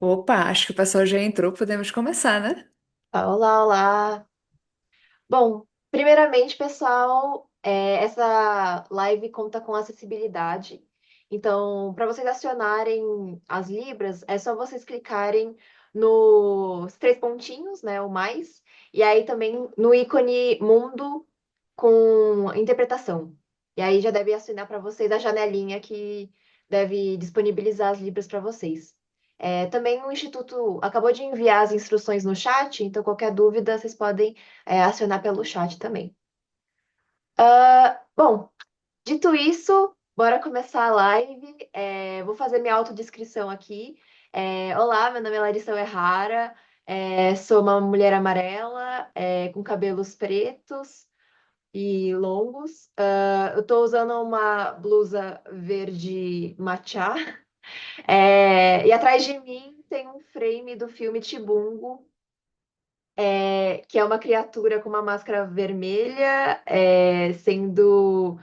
Opa, acho que o pessoal já entrou, podemos começar, né? Olá, olá. Bom, primeiramente, pessoal, essa live conta com acessibilidade. Então, para vocês acionarem as Libras, é só vocês clicarem nos três pontinhos, né, o mais, e aí também no ícone mundo com interpretação. E aí já deve acionar para vocês a janelinha que deve disponibilizar as Libras para vocês. Também o Instituto acabou de enviar as instruções no chat, então qualquer dúvida vocês podem acionar pelo chat também. Bom, dito isso, bora começar a live. Vou fazer minha autodescrição aqui. Olá, meu nome é Larissa Errara, sou uma mulher amarela, com cabelos pretos e longos. Eu tô usando uma blusa verde matcha. E atrás de mim tem um frame do filme Tibungo, que é uma criatura com uma máscara vermelha, sendo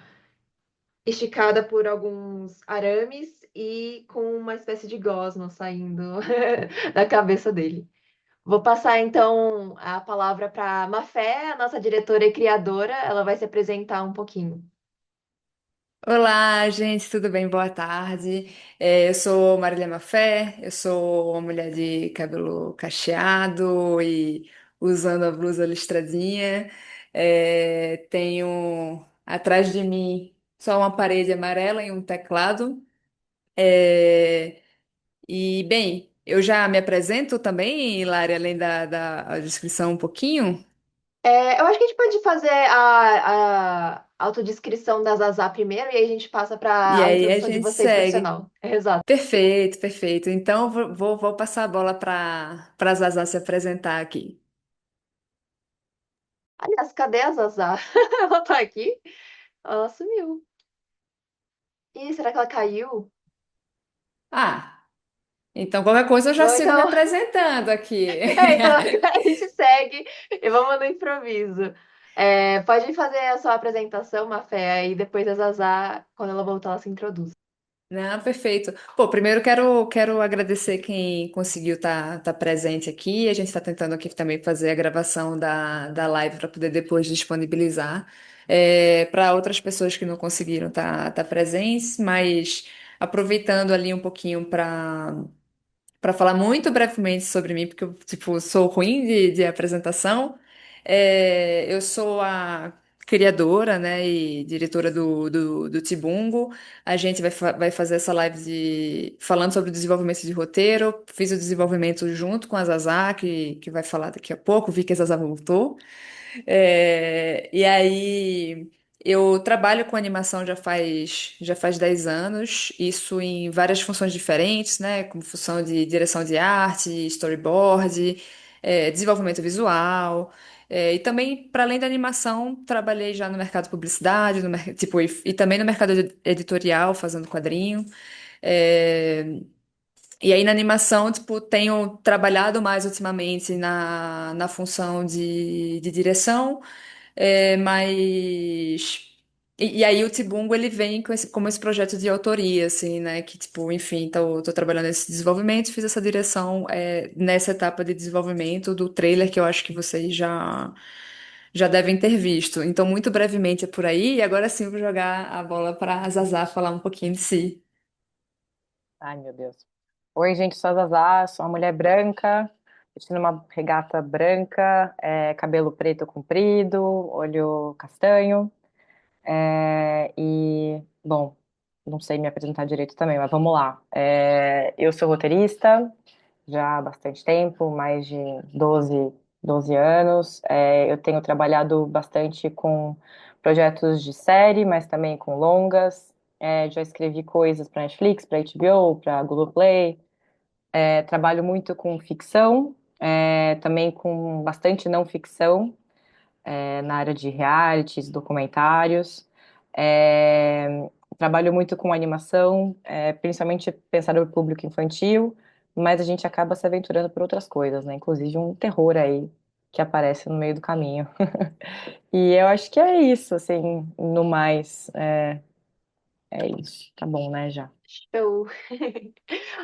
esticada por alguns arames e com uma espécie de gosma saindo da cabeça dele. Vou passar então a palavra para Mafé, a nossa diretora e criadora. Ela vai se apresentar um pouquinho. Olá, gente, tudo bem? Boa tarde. Eu sou Marília Mafé, eu sou uma mulher de cabelo cacheado e usando a blusa listradinha. Tenho atrás de mim só uma parede amarela e um teclado. É, bem, eu já me apresento também, Hilária, além da descrição um pouquinho. Eu acho que a gente pode fazer a autodescrição da Zazá primeiro e aí a gente passa E para a aí a introdução de gente vocês segue. profissional. Exato. Perfeito, perfeito. Então, vou passar a bola para a Zazá se apresentar aqui. Aliás, cadê a Zazá? Ela tá aqui? Ela sumiu. Ih, será que ela caiu? Ah, então qualquer coisa eu já Bom, sigo me então, apresentando aqui. então a gente segue e vamos no improviso. Pode fazer a sua apresentação, Mafé, aí depois a Zazá, quando ela voltar, ela se introduz. Não, perfeito. Pô, primeiro quero agradecer quem conseguiu estar presente aqui. A gente está tentando aqui também fazer a gravação da live para poder depois disponibilizar para outras pessoas que não conseguiram estar presentes, mas aproveitando ali um pouquinho para falar muito brevemente sobre mim, porque eu, tipo, sou ruim de apresentação. Eu sou a criadora, né, e diretora do Tibungo. A gente vai fazer essa live falando sobre o desenvolvimento de roteiro. Fiz o desenvolvimento junto com a Zazá, que vai falar daqui a pouco. Vi que a Zazá voltou. E aí eu trabalho com animação já faz 10 anos, isso em várias funções diferentes, né? Como função de direção de arte, storyboard, desenvolvimento visual. E também, para além da animação, trabalhei já no mercado de publicidade, tipo, e também no mercado editorial, fazendo quadrinho. É, e aí na animação, tipo, tenho trabalhado mais ultimamente na função de direção, mas... E aí o Tibungo, ele vem como esse projeto de autoria, assim, né? Que, tipo, enfim, tô trabalhando nesse desenvolvimento, fiz essa direção nessa etapa de desenvolvimento do trailer que eu acho que vocês já devem ter visto. Então, muito brevemente é por aí, e agora sim eu vou jogar a bola para a Zazá falar um pouquinho de si. Ai, meu Deus. Oi, gente, sou a Zazá, sou uma mulher branca, vestindo uma regata branca, cabelo preto comprido, olho castanho, bom, não sei me apresentar direito também, mas vamos lá. Eu sou roteirista já há bastante tempo, mais de 12 anos. Eu tenho trabalhado bastante com projetos de série, mas também com longas. Já escrevi coisas para Netflix, para HBO, para Globoplay. Trabalho muito com ficção, também com bastante não ficção, na área de realities, documentários. É, Trabalho muito com animação, principalmente pensar no público infantil, mas a gente acaba se aventurando por outras coisas, né? Inclusive um terror aí que aparece no meio do caminho. E eu acho que é isso, assim, no mais, é isso. Tá bom, né, já? Show!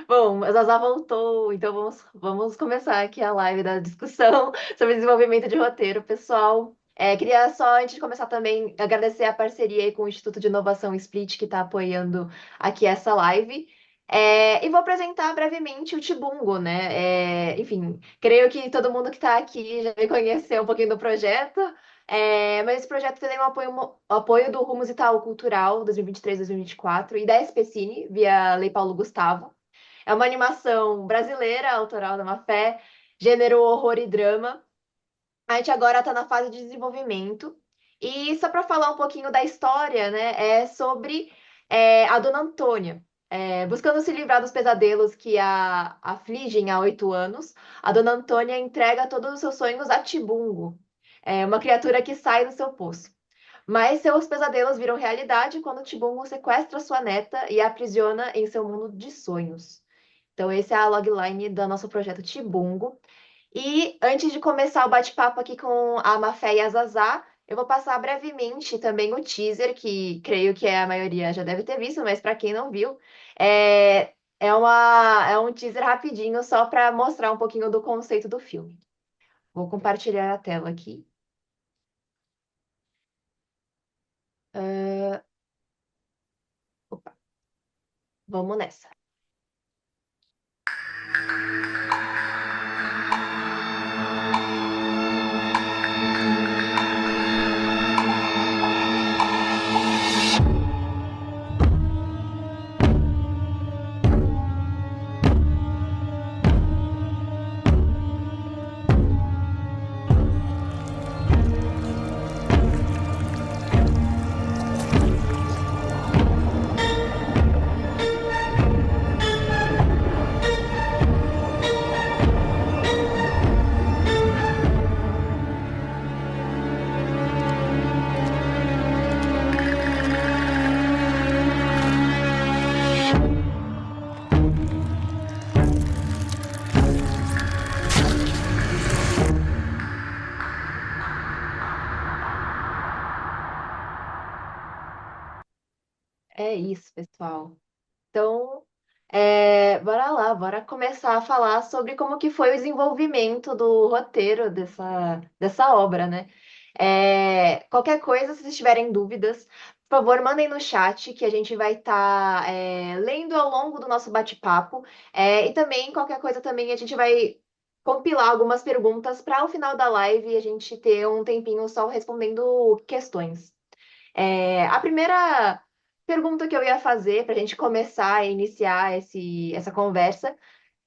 Bom, a Zaza voltou, então vamos começar aqui a live da discussão sobre desenvolvimento de roteiro, pessoal. Queria só, antes de começar também, agradecer a parceria aí com o Instituto de Inovação Split, que está apoiando aqui essa live. E vou apresentar brevemente o Tibungo, né? Enfim, creio que todo mundo que está aqui já me conheceu um pouquinho do projeto. Mas esse projeto tem apoio do Rumos Itaú Cultural 2023-2024 e da SPCine, via Lei Paulo Gustavo. É uma animação brasileira, autoral da Mafé, gênero horror e drama. A gente agora está na fase de desenvolvimento. E só para falar um pouquinho da história, né, é sobre a Dona Antônia. Buscando se livrar dos pesadelos que a afligem há 8 anos, a Dona Antônia entrega todos os seus sonhos a Tibungo, uma criatura que sai do seu poço. Mas seus pesadelos viram realidade quando Tibungo sequestra sua neta e a aprisiona em seu mundo de sonhos. Então, esse é a logline do nosso projeto Tibungo. E antes de começar o bate-papo aqui com a Mafé e a Zazá, eu vou passar brevemente também o teaser, que creio que a maioria já deve ter visto, mas para quem não viu, é um teaser rapidinho só para mostrar um pouquinho do conceito do filme. Vou compartilhar a tela aqui. Ah, opa, vamos nessa. É isso, pessoal. Então, bora lá, bora começar a falar sobre como que foi o desenvolvimento do roteiro dessa obra, né? Qualquer coisa, se vocês tiverem dúvidas, por favor, mandem no chat que a gente vai estar lendo ao longo do nosso bate-papo. E também, qualquer coisa também, a gente vai compilar algumas perguntas para o final da live e a gente ter um tempinho só respondendo questões. A primeira pergunta que eu ia fazer para a gente começar a iniciar essa conversa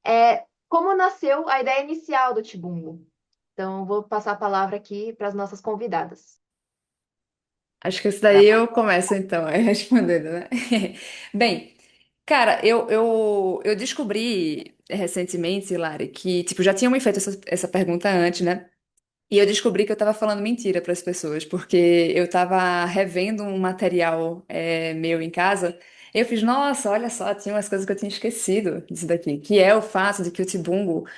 é como nasceu a ideia inicial do Tibungo? Então, vou passar a palavra aqui para as nossas convidadas. Acho que isso daí eu começo então, respondendo, né? Bem, cara, eu descobri recentemente, Lari, que, tipo, já tinham me feito essa pergunta antes, né? E eu descobri que eu tava falando mentira para as pessoas, porque eu tava revendo um material meu em casa. E eu fiz, nossa, olha só, tinha umas coisas que eu tinha esquecido disso daqui, que é o fato de que o Tibungo,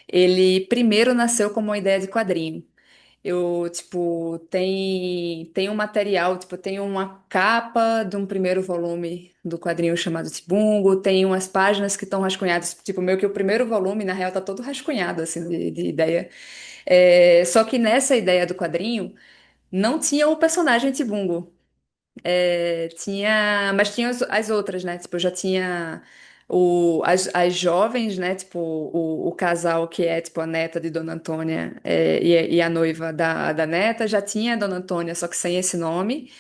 ele primeiro nasceu como uma ideia de quadrinho. Eu, tipo, tem um material, tipo, tem uma capa de um primeiro volume do quadrinho chamado Tibungo, tem umas páginas que estão rascunhadas, tipo, meio que o primeiro volume, na real, tá todo rascunhado, assim, de ideia. Só que nessa ideia do quadrinho, não tinha o personagem Tibungo. Mas tinha as outras, né? Tipo, eu já tinha as jovens, né? Tipo, o casal que é, tipo, a neta de Dona Antônia e a noiva da neta, já tinha a Dona Antônia, só que sem esse nome.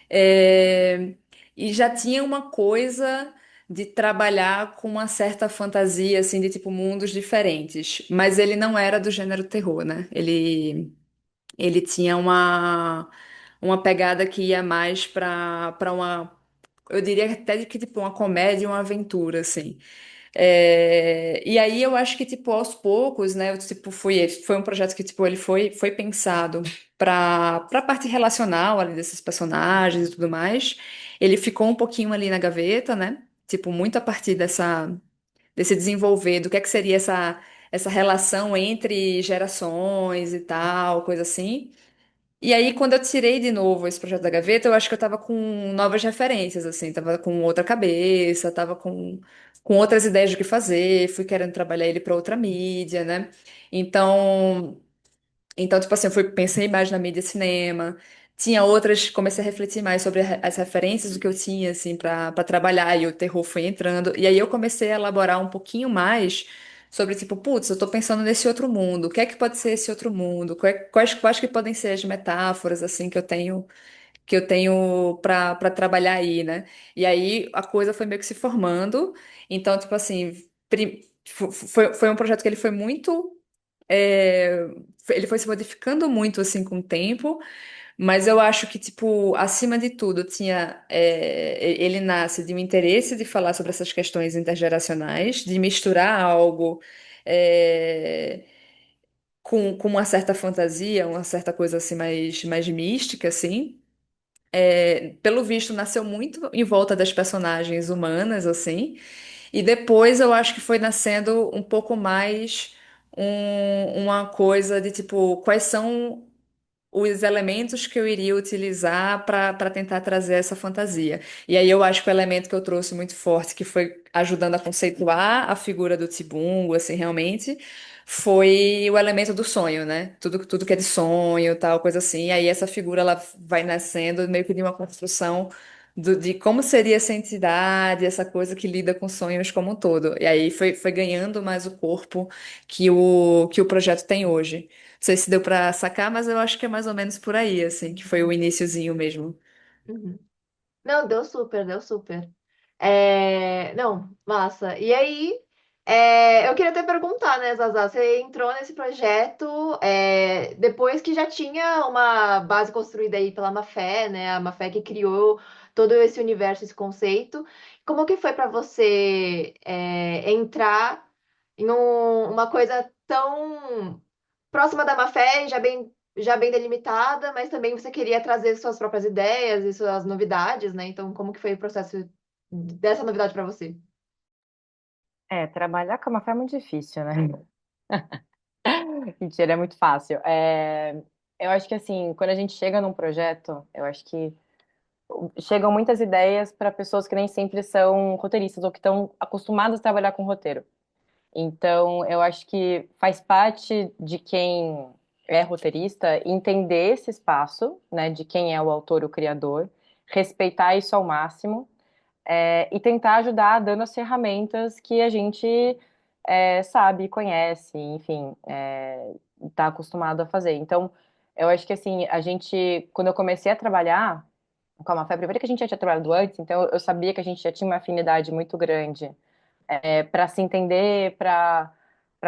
É, e já tinha uma coisa de trabalhar com uma certa fantasia, assim, de, tipo, mundos diferentes. Mas ele não era do gênero terror, né? Ele tinha uma pegada que ia mais para uma, eu diria até que tipo uma comédia, uma aventura, assim. E aí eu acho que tipo aos poucos, né, eu tipo foi um projeto que tipo ele foi pensado para a parte relacional ali desses personagens e tudo mais. Ele ficou um pouquinho ali na gaveta, né? Tipo muito a partir desse desenvolver do que é que seria essa relação entre gerações e tal, coisa assim. E aí, quando eu tirei de novo esse projeto da gaveta, eu acho que eu tava com novas referências, assim, tava com outra cabeça, tava com outras ideias do que fazer, fui querendo trabalhar ele para outra mídia, né? Então. Então, tipo assim, pensei mais na mídia cinema. Tinha outras, comecei a refletir mais sobre as referências do que eu tinha, assim, para trabalhar, e o terror foi entrando. E aí eu comecei a elaborar um pouquinho mais sobre, tipo, putz, eu tô pensando nesse outro mundo. O que é que pode ser esse outro mundo? Quais que podem ser as metáforas, assim, que eu tenho para trabalhar aí, né? E aí a coisa foi meio que se formando. Então, tipo assim, foi um projeto que ele foi muito é, ele foi se modificando muito assim com o tempo, mas eu acho que, tipo, acima de tudo, ele nasce de um interesse de falar sobre essas questões intergeracionais, de misturar algo é, com uma certa fantasia, uma certa coisa assim mais mística, assim. Pelo visto, nasceu muito em volta das personagens humanas, assim. E depois eu acho que foi nascendo um pouco mais uma coisa de tipo, quais são os elementos que eu iria utilizar para tentar trazer essa fantasia. E aí eu acho que o elemento que eu trouxe muito forte, que foi ajudando a conceituar a figura do Tibungo, assim, realmente, foi o elemento do sonho, né? Tudo que é de sonho, tal, coisa assim. E aí essa figura, ela vai nascendo meio que de uma construção de como seria essa entidade, essa coisa que lida com sonhos como um todo. E aí foi ganhando mais o corpo que o projeto tem hoje. Não sei se deu pra sacar, mas eu acho que é mais ou menos por aí, assim, que foi o iniciozinho mesmo. Uhum. Não, deu super, deu super. Não, massa. E aí, eu queria até perguntar, né, Zaza, você entrou nesse projeto depois que já tinha uma base construída aí pela Mafé, né? A Mafé que criou todo esse universo, esse conceito. Como que foi para você entrar em uma coisa tão próxima da Mafé, e já bem delimitada, mas também você queria trazer suas próprias ideias e suas novidades, né? Então, como que foi o processo dessa novidade para você? Trabalhar com a Mafra é muito difícil, né? Mentira, é muito fácil. Eu acho que assim, quando a gente chega num projeto, eu acho que chegam muitas ideias para pessoas que nem sempre são roteiristas ou que estão acostumadas a trabalhar com roteiro. Então, eu acho que faz parte de quem é roteirista entender esse espaço, né, de quem é o autor, o criador, respeitar isso ao máximo, e tentar ajudar dando as ferramentas que a gente sabe, conhece, enfim, está acostumado a fazer. Então, eu acho que assim, a gente, quando eu comecei a trabalhar com a Mafé, primeiro que a gente já tinha trabalhado antes, então eu sabia que a gente já tinha uma afinidade muito grande para se entender, para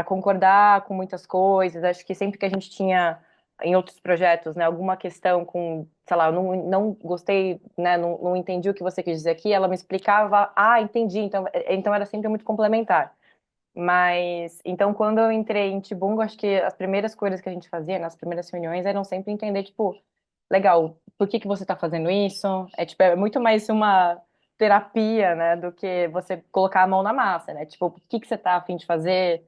concordar com muitas coisas. Acho que sempre que a gente tinha em outros projetos, né, alguma questão com, sei lá, eu não gostei, né, não entendi o que você quis dizer aqui, ela me explicava, entendi, então era sempre muito complementar. Mas, então, quando eu entrei em Tibungo, acho que as primeiras coisas que a gente fazia nas primeiras reuniões eram sempre entender, tipo, legal, por que que você tá fazendo isso? Tipo, é muito mais uma terapia, né, do que você colocar a mão na massa, né? Tipo, o que que você tá a fim de fazer?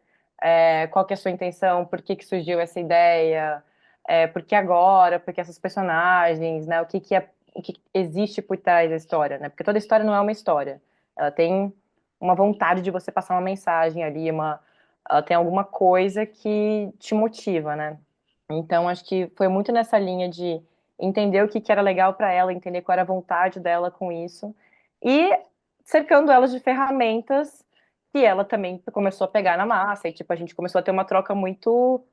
Qual que é a sua intenção? Por que que surgiu essa ideia? Por que agora? Por que essas personagens, né? O que existe por trás da história, né? Porque toda história não é uma história. Ela tem uma vontade de você passar uma mensagem ali, ela tem alguma coisa que te motiva, né? Então, acho que foi muito nessa linha de entender o que que era legal para ela, entender qual era a vontade dela com isso e cercando ela de ferramentas que ela também começou a pegar na massa e tipo a gente começou a ter uma troca muito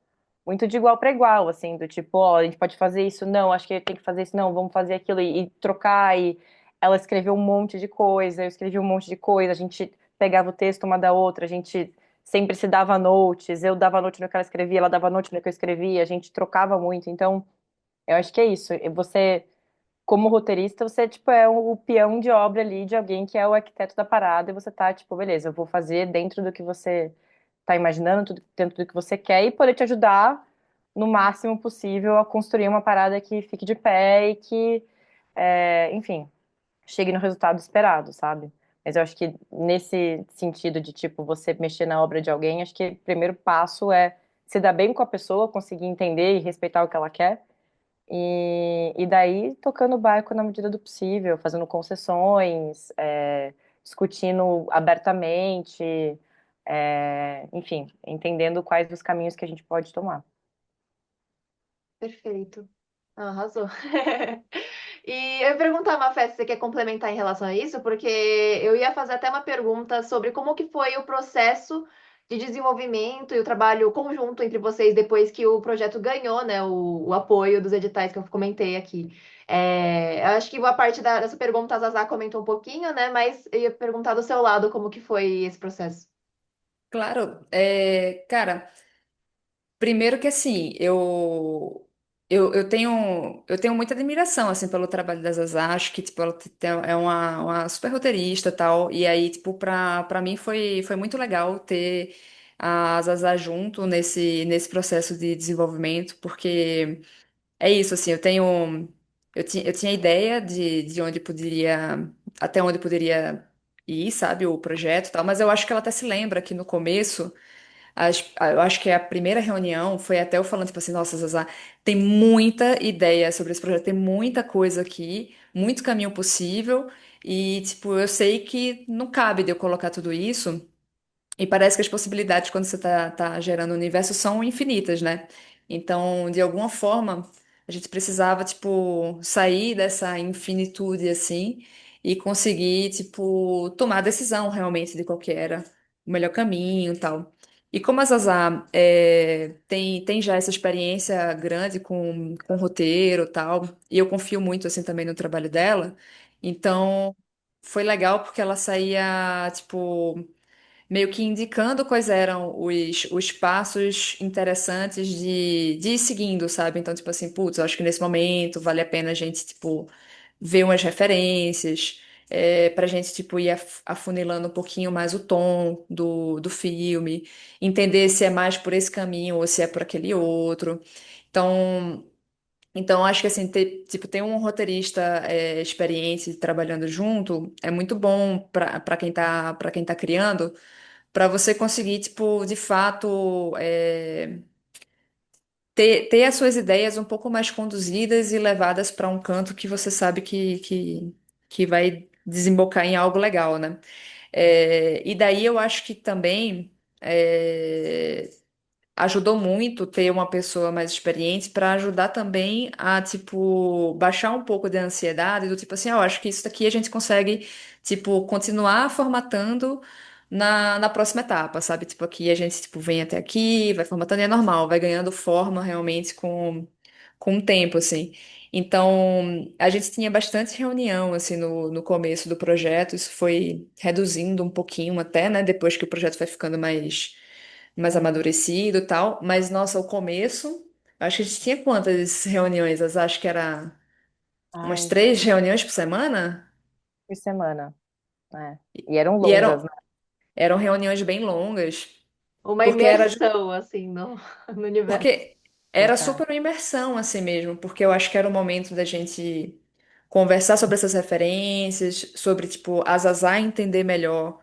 de igual para igual, assim, do tipo, ó, a gente pode fazer isso, não, acho que tem que fazer isso, não, vamos fazer aquilo e trocar e ela escreveu um monte de coisa, eu escrevi um monte de coisa, a gente pegava o texto uma da outra, a gente sempre se dava notes, eu dava note no que ela escrevia, ela dava note no que eu escrevia, a gente trocava muito, então eu acho que é isso. E você, como roteirista, você tipo é o peão de obra ali de alguém que é o arquiteto da parada e você tá tipo, beleza, eu vou fazer dentro do que você tá imaginando, tudo dentro do que você quer e poder te ajudar no máximo possível a construir uma parada que fique de pé e que, enfim, chegue no resultado esperado, sabe? Mas eu acho que nesse sentido de, tipo, você mexer na obra de alguém, acho que o primeiro passo é se dar bem com a pessoa, conseguir entender e respeitar o que ela quer, E daí tocando o barco na medida do possível, fazendo concessões, discutindo abertamente, enfim, entendendo quais os caminhos que a gente pode tomar. Perfeito. Ah, arrasou. E eu ia perguntar, Mafé, se você quer complementar em relação a isso, porque eu ia fazer até uma pergunta sobre como que foi o processo de desenvolvimento e o trabalho conjunto entre vocês depois que o projeto ganhou, né, o apoio dos editais que eu comentei aqui. Eu acho que boa parte dessa pergunta a Zazá comentou um pouquinho, né, mas eu ia perguntar do seu lado como que foi esse processo. Claro, cara. Primeiro que assim, eu tenho muita admiração assim pelo trabalho da Zaza, acho que tipo é uma super roteirista e tal, e aí tipo para mim foi muito legal ter a Zaza junto nesse processo de desenvolvimento, porque é isso assim, eu tinha ideia de onde poderia até onde poderia ir, sabe, o projeto e tal, mas eu acho que ela até se lembra que no começo eu acho que a primeira reunião foi até eu falando, tipo assim, nossa, Zazá, tem muita ideia sobre esse projeto, tem muita coisa aqui, muito caminho possível, e, tipo, eu sei que não cabe de eu colocar tudo isso, e parece que as possibilidades quando você tá gerando o universo são infinitas, né? Então, de alguma forma, a gente precisava, tipo, sair dessa infinitude, assim, e conseguir, tipo, tomar a decisão realmente de qual que era o melhor caminho e tal. E como a Zazá tem já essa experiência grande com roteiro e tal, e eu confio muito, assim, também no trabalho dela, então foi legal porque ela saía, tipo meio que indicando quais eram os passos interessantes de ir seguindo, sabe? Então, tipo assim, putz, eu acho que nesse momento vale a pena a gente, tipo, ver umas referências, pra gente, tipo, ir afunilando um pouquinho mais o tom do filme, entender se é mais por esse caminho ou se é por aquele outro. Então, então acho que assim, ter um roteirista experiente trabalhando junto é muito bom para quem tá criando para você conseguir, tipo, de fato, ter as suas ideias um pouco mais conduzidas e levadas para um canto que você sabe que vai desembocar em algo legal, né? E daí eu acho que também ajudou muito ter uma pessoa mais experiente para ajudar também a, tipo, baixar um pouco da ansiedade, do tipo assim, eu acho que isso daqui a gente consegue, tipo, continuar formatando na próxima etapa, sabe? Tipo, aqui a gente, tipo, vem até aqui, vai formatando e é normal, vai ganhando forma realmente com o tempo, assim. Então, a gente tinha bastante reunião, assim, no começo do projeto, isso foi reduzindo um pouquinho até, né? Depois que o projeto vai ficando mais amadurecido e tal. Mas, nossa, o começo, acho que a gente tinha quantas reuniões? Eu acho que era umas Ai, 3 reuniões por semana? por semana, né? E eram E longas, né? eram reuniões bem longas, Uma porque era imersão, assim, no universo. porque era Total. super uma imersão assim mesmo, porque eu acho que era o momento da gente conversar sobre essas referências, sobre, tipo, a Zazá entender melhor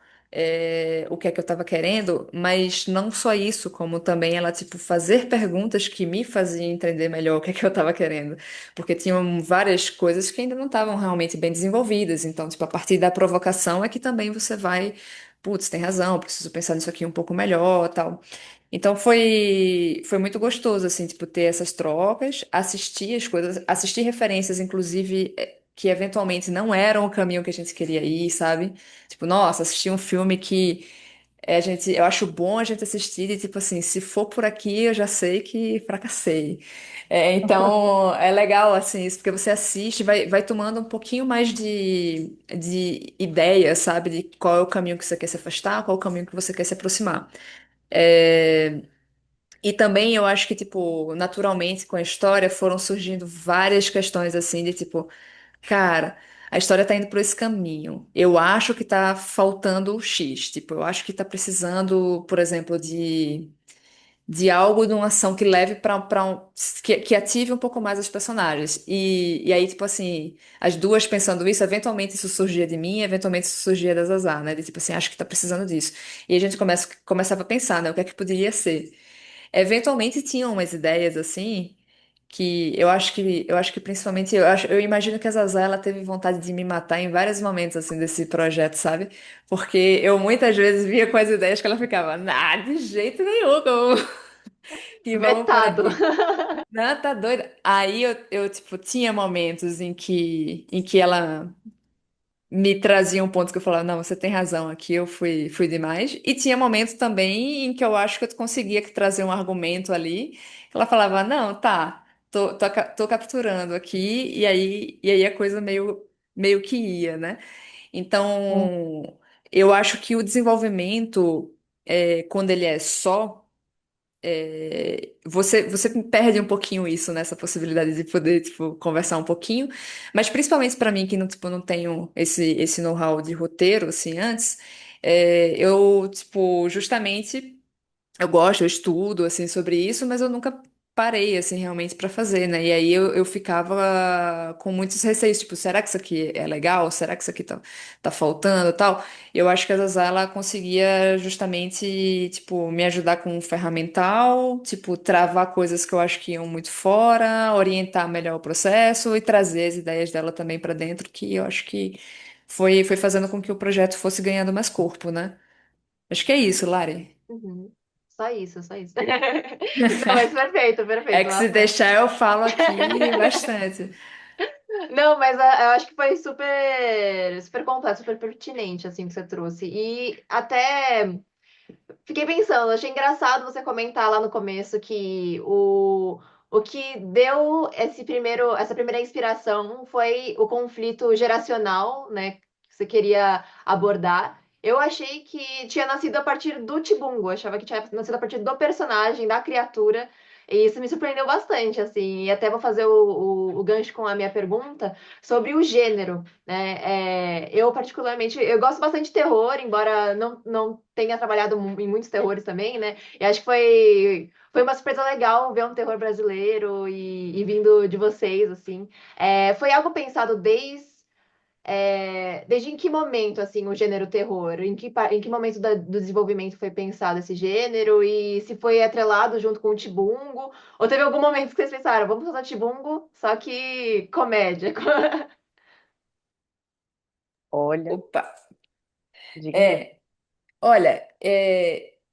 o que é que eu tava querendo, mas não só isso, como também ela, tipo, fazer perguntas que me faziam entender melhor o que é que eu tava querendo, porque tinham várias coisas que ainda não estavam realmente bem desenvolvidas, então, tipo, a partir da provocação é que também você vai, putz, tem razão, preciso pensar nisso aqui um pouco melhor, tal. Então foi muito gostoso, assim, tipo, ter essas trocas, assistir as coisas, assistir referências, inclusive, que eventualmente não eram o caminho que a gente queria ir, sabe? Tipo, nossa, assistir um filme que eu acho bom a gente assistir e, tipo assim, se for por aqui, eu já sei que fracassei. Então, é legal, assim, isso, porque você assiste, vai tomando um pouquinho mais de ideia, sabe? De qual é o caminho que você quer se afastar, qual é o caminho que você quer se aproximar. É, e também eu acho que, tipo, naturalmente com a história foram surgindo várias questões assim de tipo, cara, a história tá indo por esse caminho. Eu acho que tá faltando o X. Tipo, eu acho que tá precisando, por exemplo, de algo, de uma ação que leve para que ative um pouco mais os personagens. E aí, tipo assim, as duas pensando isso, eventualmente isso surgia de mim, eventualmente isso surgia da Zazá, né? De tipo assim, acho que tá precisando disso. E a gente começava a pensar, né? O que é que poderia ser? Eventualmente tinham umas ideias assim que eu acho que principalmente eu imagino que a Zazá ela teve vontade de me matar em vários momentos assim desse projeto, sabe? Porque eu muitas vezes via com as ideias que ela ficava, nah, de jeito nenhum, que vamos por Vetado. aqui. Não, tá doida. Aí tipo, tinha momentos em que ela me trazia um ponto que eu falava, não, você tem razão, aqui eu fui demais. E tinha momentos também em que eu acho que eu conseguia trazer um argumento ali, que ela falava, não, tá, tô capturando aqui, e aí a coisa meio que ia, né? Hum. Então, eu acho que o desenvolvimento, quando ele é só. Você perde um pouquinho isso, nessa possibilidade de poder, tipo, conversar um pouquinho, mas principalmente para mim que não, tipo, não tenho esse know-how de roteiro, assim, antes, eu, tipo, justamente eu gosto, eu estudo assim sobre isso, mas eu nunca parei assim realmente para fazer, né? E aí eu ficava com muitos receios, tipo, será que isso aqui é legal? Será que isso aqui tá faltando, tal? Eu acho que a Zazá ela conseguia justamente, tipo, me ajudar com um ferramental, tipo, travar coisas que eu acho que iam muito fora, orientar melhor o processo e trazer as ideias dela também para dentro, que eu acho que foi fazendo com que o projeto fosse ganhando mais corpo, né? Acho que é isso, Lari. Uhum. Só isso, só isso. Não, mas perfeito, É perfeito. que se Nossa. deixar, eu falo aqui bastante. Não, mas eu acho que foi super, super completo, super pertinente, assim, que você trouxe. E até fiquei pensando, achei engraçado você comentar lá no começo que o que deu essa primeira inspiração foi o conflito geracional, né, que você queria abordar. Eu achei que tinha nascido a partir do Tibungo, achava que tinha nascido a partir do personagem, da criatura, e isso me surpreendeu bastante, assim, e até vou fazer o gancho com a minha pergunta sobre o gênero, né? Eu, particularmente, eu gosto bastante de terror, embora não tenha trabalhado em muitos terrores também, né? E acho que foi uma surpresa legal ver um terror brasileiro e vindo de vocês, assim. Foi algo pensado desde em que momento, assim, o gênero terror? Em que momento do desenvolvimento foi pensado esse gênero? E se foi atrelado junto com o Tibungo? Ou teve algum momento que vocês pensaram, vamos fazer Tibungo, só que comédia? Olha, Opa, diga aí. é, olha,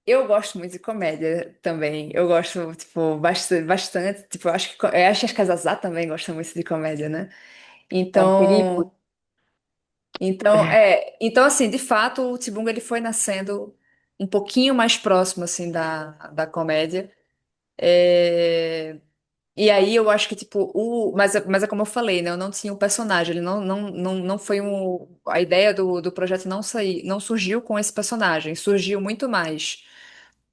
eu gosto muito de comédia também. Eu gosto, tipo, bastante. Tipo, eu acho que as Casazá também gostam muito de comédia, né? É um perigo. Então, então assim, de fato, o Tibunga ele foi nascendo um pouquinho mais próximo, assim, da comédia. É, E aí eu acho que, tipo, mas é como eu falei, né? Eu não tinha um personagem, ele não foi a ideia do projeto não surgiu com esse personagem, surgiu muito mais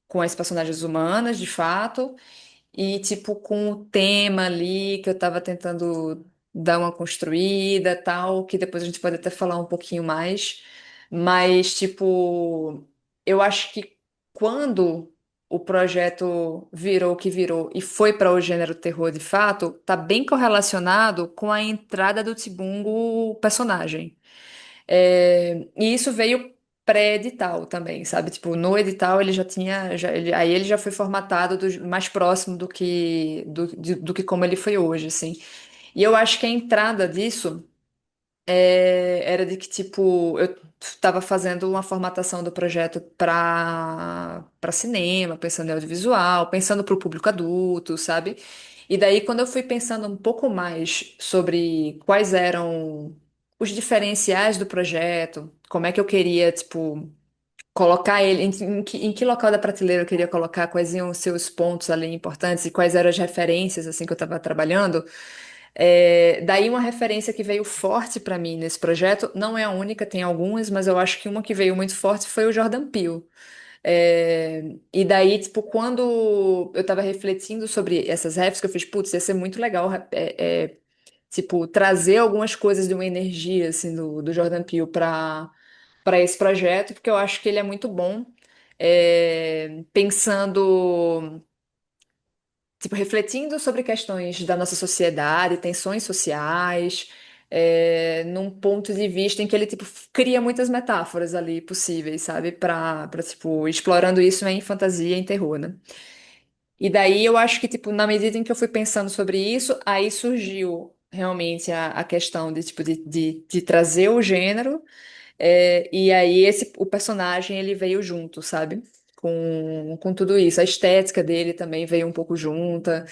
com as personagens humanas, de fato, e, tipo, com o tema ali que eu tava tentando dar uma construída, tal, que depois a gente pode até falar um pouquinho mais. Mas, tipo, eu acho que quando o projeto virou o que virou e foi para o gênero terror de fato, tá bem correlacionado com a entrada do Tibungo personagem. E isso veio pré-edital também, sabe? Tipo, no edital ele já tinha, aí ele já foi formatado mais próximo do que como ele foi hoje, assim. E eu acho que a entrada disso era de que, tipo, eu estava fazendo uma formatação do projeto para cinema, pensando em audiovisual, pensando para o público adulto, sabe? E daí, quando eu fui pensando um pouco mais sobre quais eram os diferenciais do projeto, como é que eu queria, tipo, colocar ele, em que local da prateleira eu queria colocar, quais iam os seus pontos ali importantes e quais eram as referências, assim, que eu estava trabalhando. Daí uma referência que veio forte para mim nesse projeto, não é a única, tem algumas, mas eu acho que uma que veio muito forte foi o Jordan Peele. E daí, tipo, quando eu tava refletindo sobre essas refs, que eu fiz, putz, ia ser muito legal, tipo, trazer algumas coisas de uma energia, assim, do Jordan Peele para esse projeto, porque eu acho que ele é muito bom, pensando, tipo, refletindo sobre questões da nossa sociedade, tensões sociais, num ponto de vista em que ele, tipo, cria muitas metáforas ali possíveis, sabe? Tipo, explorando isso em fantasia e em terror, né? E daí eu acho que, tipo, na medida em que eu fui pensando sobre isso, aí surgiu realmente a questão de, tipo, de trazer o gênero, e aí o personagem, ele veio junto, sabe? Com tudo isso. A estética dele também veio um pouco junta.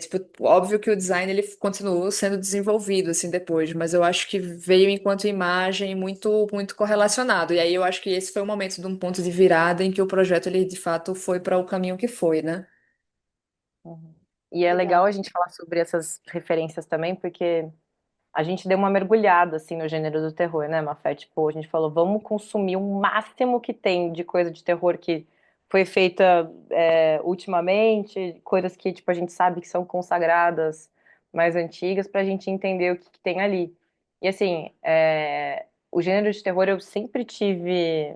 Tipo, óbvio que o design, ele continuou sendo desenvolvido, assim, depois, mas eu acho que veio enquanto imagem muito, muito correlacionado. E aí eu acho que esse foi o momento de um ponto de virada em que o projeto, ele, de fato, foi para o caminho que foi, né? Uhum. E é legal Legal. a gente falar sobre essas referências também, porque a gente deu uma mergulhada assim no gênero do terror, né, Mafé? Tipo, a gente falou, vamos consumir o máximo que tem de coisa de terror que foi feita ultimamente, coisas que tipo a gente sabe que são consagradas, mais antigas, pra gente entender o que, que tem ali. E assim, o gênero de terror eu sempre tive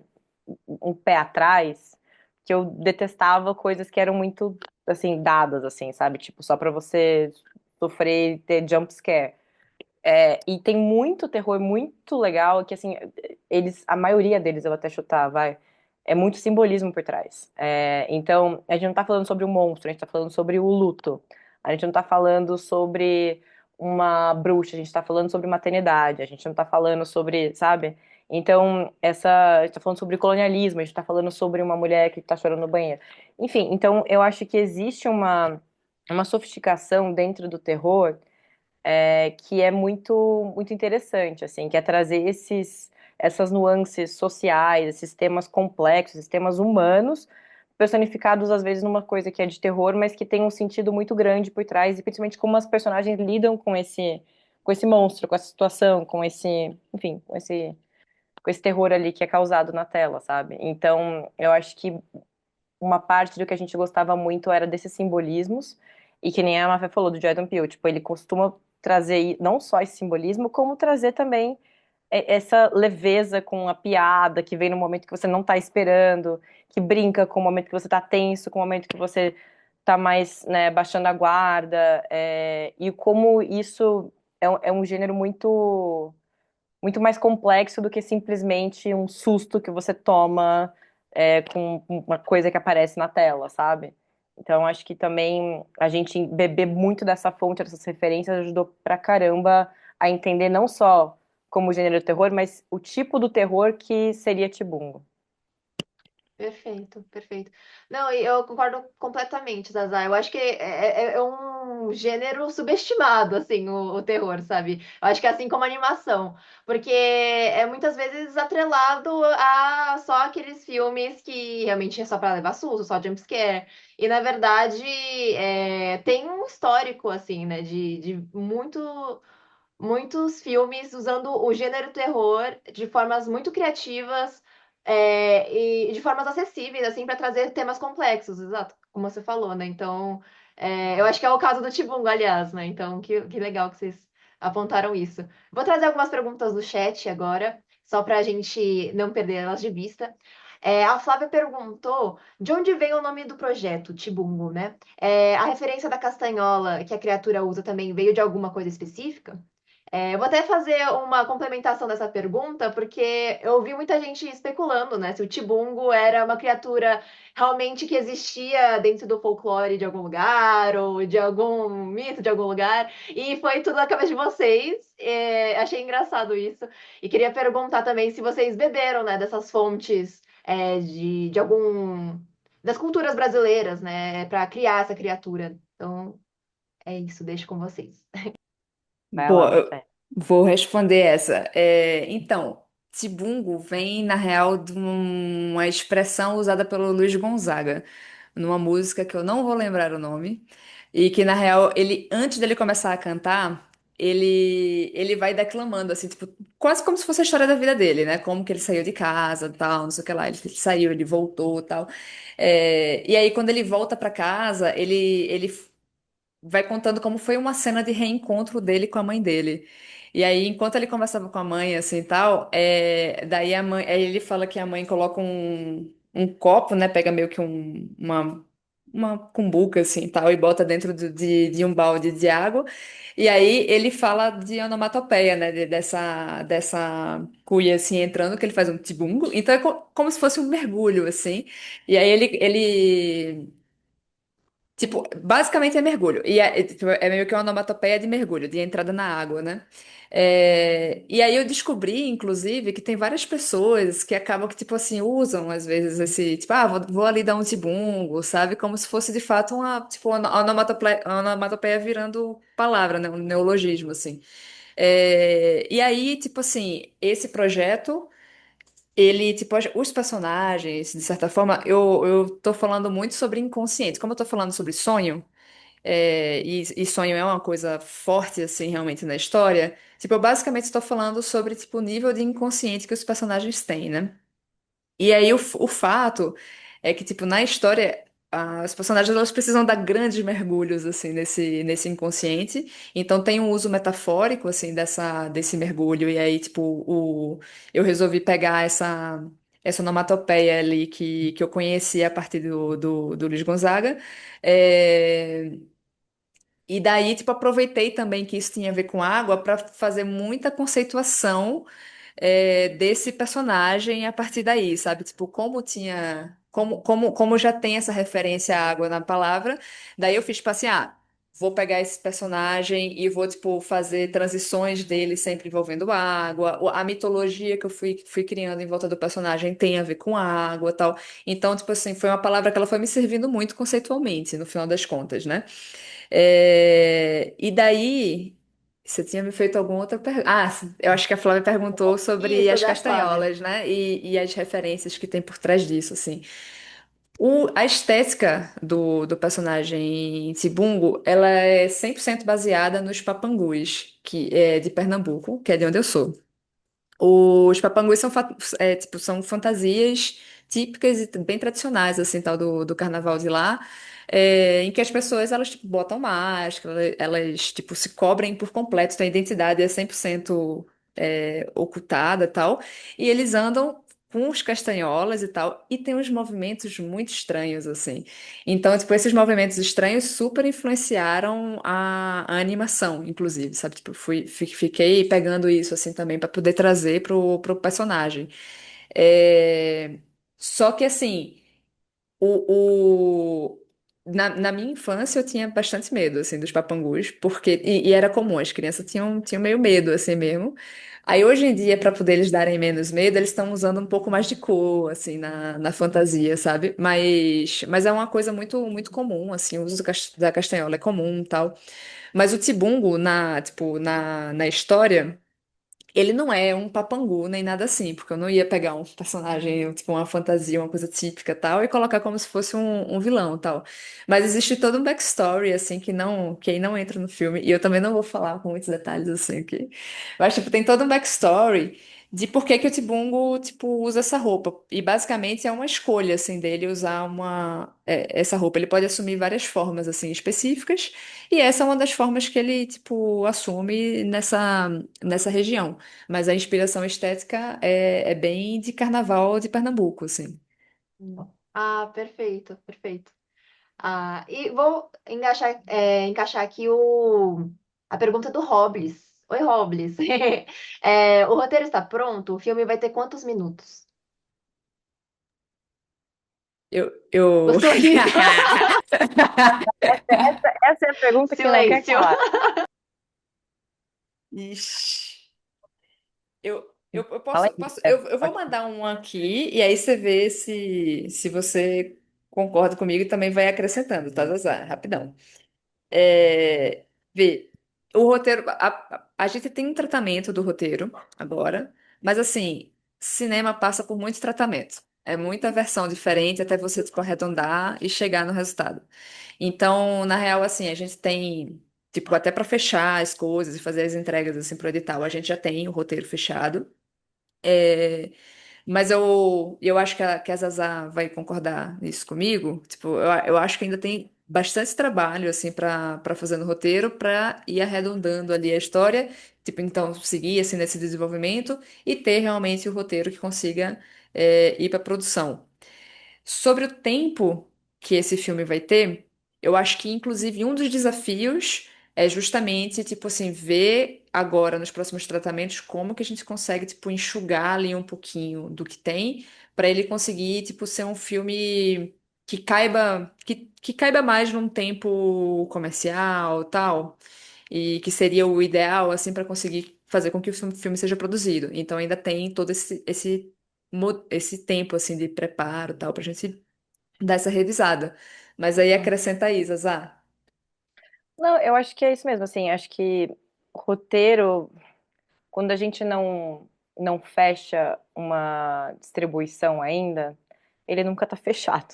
um pé atrás, que eu detestava coisas que eram muito assim dadas, assim, sabe? Tipo, só pra você sofrer e ter jump scare. E tem muito terror muito legal que, assim, a maioria deles eu vou até chutar, vai, é muito simbolismo por trás. Então, a gente não tá falando sobre um monstro, a gente tá falando sobre o luto. A gente não tá falando sobre uma bruxa, a gente tá falando sobre maternidade, a gente não tá falando sobre, sabe? Então, a gente tá falando sobre colonialismo, a gente tá falando sobre uma mulher que tá chorando no banheiro. Enfim, então eu acho que existe uma sofisticação dentro do terror que é muito muito interessante, assim, que é trazer essas nuances sociais, esses temas complexos, esses temas humanos, personificados às vezes numa coisa que é de terror, mas que tem um sentido muito grande por trás, e principalmente como as personagens lidam com esse monstro, com essa situação, com esse, enfim, com esse terror ali que é causado na tela, sabe? Então, eu acho que uma parte do que a gente gostava muito era desses simbolismos, e que nem a Mafia falou do Jordan Peele, tipo, ele costuma trazer não só esse simbolismo, como trazer também essa leveza com a piada que vem no momento que você não tá esperando, que brinca com o momento que você tá tenso, com o momento que você tá mais, né, baixando a guarda, e como isso é um gênero muito mais complexo do que simplesmente um susto que você toma com uma coisa que aparece na tela, sabe? Então, acho que também a gente beber muito dessa fonte, dessas referências, ajudou pra caramba a entender não só como gênero de terror, mas o tipo do terror que seria Tibungo. Perfeito, perfeito. Não, e eu concordo completamente, Zazá. Eu acho que é um gênero subestimado, assim, o terror, sabe? Eu acho que é assim como a animação, porque é muitas vezes atrelado a só aqueles filmes que realmente é só para levar susto, só jumpscare. E, na verdade, tem um histórico, assim, né, de muitos filmes usando o gênero terror de formas muito criativas e de formas acessíveis, assim, para trazer temas complexos, exato, como você falou, né? Então, eu acho que é o caso do Tibungo, aliás, né? Então, que legal que vocês apontaram isso. Vou trazer algumas perguntas do chat agora, só para a gente não perder elas de vista. A Flávia perguntou de onde vem o nome do projeto, Tibungo, né? A referência da castanhola que a criatura usa também veio de alguma coisa específica? Eu vou até fazer uma complementação dessa pergunta, porque eu ouvi muita gente especulando, né, se o Tibungo era uma criatura realmente que existia dentro do folclore de algum lugar, ou de algum mito de algum lugar, e foi tudo na cabeça de vocês. Achei engraçado isso. E queria perguntar também se vocês beberam, né, dessas fontes de algum das culturas brasileiras, né, para criar essa criatura. Então, é isso, deixo com vocês. Vai lá, Boa, eu Mafé. vou responder essa. Então, Tibungo vem, na real, de uma expressão usada pelo Luiz Gonzaga, numa música que eu não vou lembrar o nome, e que, na real, ele, antes dele começar a cantar, ele vai declamando, assim, tipo, quase como se fosse a história da vida dele, né? Como que ele saiu de casa, tal, não sei o que lá, ele saiu, ele voltou, tal. E aí, quando ele volta para casa, ele vai contando como foi uma cena de reencontro dele com a mãe dele. E aí, enquanto ele conversava com a mãe, assim, tal, daí a mãe, aí ele fala que a mãe coloca um copo, né, pega meio que uma cumbuca, assim, tal, e bota dentro de um balde de água. E aí ele fala de onomatopeia, né, dessa cuia, assim, entrando, que ele faz um tibungo. Então é como se fosse um mergulho, assim. E aí ele Tipo, basicamente é mergulho. E tipo, é meio que uma onomatopeia de mergulho, de entrada na água, né? E aí eu descobri, inclusive, que tem várias pessoas que acabam que, tipo assim, usam às vezes esse, tipo, vou ali dar um tibungo, sabe? Como se fosse de fato uma, tipo, uma onomatopeia virando palavra, né? Um neologismo, assim. E aí, tipo assim, esse projeto. Ele, tipo, os personagens, de certa forma, eu tô falando muito sobre inconsciente. Como eu tô falando sobre sonho, e sonho é uma coisa forte, assim, realmente na história, tipo, eu basicamente estou falando sobre, tipo, o nível de inconsciente que os personagens têm, né? E aí o fato é que, tipo, na história, as personagens elas precisam dar grandes mergulhos, assim, nesse inconsciente. Então tem um uso metafórico, assim, desse mergulho. E aí, tipo, eu resolvi pegar essa onomatopeia ali que eu conheci a partir do Luiz Gonzaga. É, e daí, tipo, aproveitei também que isso tinha a ver com água para fazer muita conceituação desse personagem a partir daí, sabe? Tipo, como tinha. Como já tem essa referência à água na palavra, daí eu fiz, tipo assim, vou pegar esse personagem e vou, tipo, fazer transições dele sempre envolvendo água. A mitologia que eu fui criando em volta do personagem tem a ver com água e tal. Então, tipo assim, foi uma palavra que ela foi me servindo muito conceitualmente, no final das contas, né? E daí, você tinha me feito alguma outra pergunta? Eu acho que a Flávia perguntou sobre Isso, as da Flávia. castanholas, né? E as referências que tem por trás disso, assim. A estética do personagem Tibungo, ela é 100% baseada nos papangus, que é de Pernambuco, que é de onde eu sou. Os papangus tipo, são fantasias típicas e bem tradicionais, assim, tal, do carnaval de lá, em que as pessoas, elas, tipo, botam máscara, elas, tipo, se cobrem por completo, então a identidade é 100% ocultada, tal, e eles andam com os castanholas e tal, e tem uns movimentos muito estranhos, assim. Então, tipo, esses movimentos estranhos super influenciaram a animação, inclusive, sabe? Tipo, fiquei pegando isso, assim, também para poder trazer pro personagem. É, Só que, assim, o, o... na minha infância eu tinha bastante medo, assim, dos papangus, porque... E era comum, as crianças tinham meio medo, assim, mesmo. Aí, hoje em dia, para poder eles darem menos medo, eles estão usando um pouco mais de cor, assim, na fantasia, sabe? Mas é uma coisa muito, muito comum, assim, o uso da castanhola é comum e tal. Mas o Tibungo, tipo, na história, ele não é um papangu nem nada assim, porque eu não ia pegar um personagem, tipo, uma fantasia, uma coisa típica tal, e colocar como se fosse um vilão tal. Mas existe todo um backstory, assim, que aí não entra no filme, e eu também não vou falar com muitos detalhes, assim, aqui. Mas, tipo, tem todo um backstory de por que que o Tibungo, tipo, usa essa roupa. E basicamente é uma escolha, assim, dele usar essa roupa. Ele pode assumir várias formas, assim, específicas, e essa é uma das formas que ele, tipo, assume nessa região. Mas a inspiração estética é bem de carnaval de Pernambuco, assim. Ah, perfeito, perfeito. E vou encaixar aqui a pergunta do Robles. Oi, Robles. O roteiro está pronto? O filme vai ter quantos minutos? O Eu... sorriso. Essa é a pergunta que não quer Silêncio. calar. Ixi. Eu Fala posso, aí. eu vou mandar um aqui e aí você vê se você concorda comigo e também vai acrescentando, tá, Zazá? Rapidão. Vê, o roteiro, a gente tem um tratamento do roteiro agora, mas assim, cinema passa por muito tratamento. É muita versão diferente até você tipo, arredondar e chegar no resultado. Então, na real, assim, a gente tem, tipo, até para fechar as coisas e fazer as entregas assim pro edital, a gente já tem o roteiro fechado. É, mas eu acho que a Zazá vai concordar nisso comigo. Tipo, eu acho que ainda tem bastante trabalho assim para fazer no roteiro, para ir arredondando ali a história, tipo, então seguir assim nesse desenvolvimento e ter realmente o roteiro que consiga ir para produção. Sobre o tempo que esse filme vai ter, eu acho que, inclusive, um dos desafios é justamente, tipo assim, ver agora nos próximos tratamentos como que a gente consegue, tipo, enxugar ali um pouquinho do que tem para ele conseguir, tipo, ser um filme. que caiba mais num tempo comercial, tal, e que seria o ideal assim para conseguir fazer com que o filme seja produzido. Então ainda tem todo esse tempo assim de preparo, tal, pra gente dar essa revisada. Mas aí Uhum. acrescenta aí, Zazá. Não, eu acho que é isso mesmo, assim, acho que roteiro, quando a gente não fecha uma distribuição ainda, ele nunca tá fechado,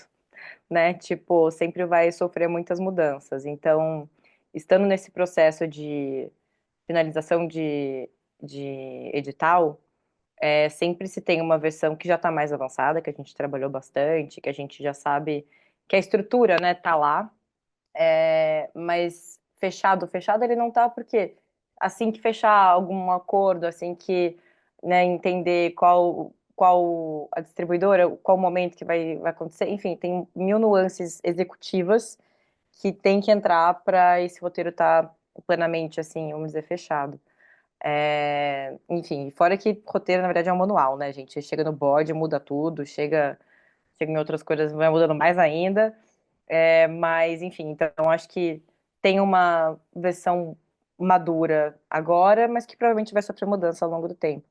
né? Tipo, sempre vai sofrer muitas mudanças. Então, estando nesse processo de finalização de edital, sempre se tem uma versão que já está mais avançada, que a gente trabalhou bastante, que a gente já sabe que a estrutura, né, tá lá, mas fechado ele não tá, porque assim que fechar algum acordo, assim que, né, entender qual a distribuidora, qual o momento que vai acontecer, enfim, tem mil nuances executivas que tem que entrar para esse roteiro estar plenamente, assim, vamos dizer, fechado. Enfim, fora que roteiro, na verdade, é um manual, né, gente? Chega no board, muda tudo, chega em outras coisas, vai mudando mais ainda. Mas, enfim, então acho que tem uma versão madura agora, mas que provavelmente vai sofrer mudança ao longo do tempo.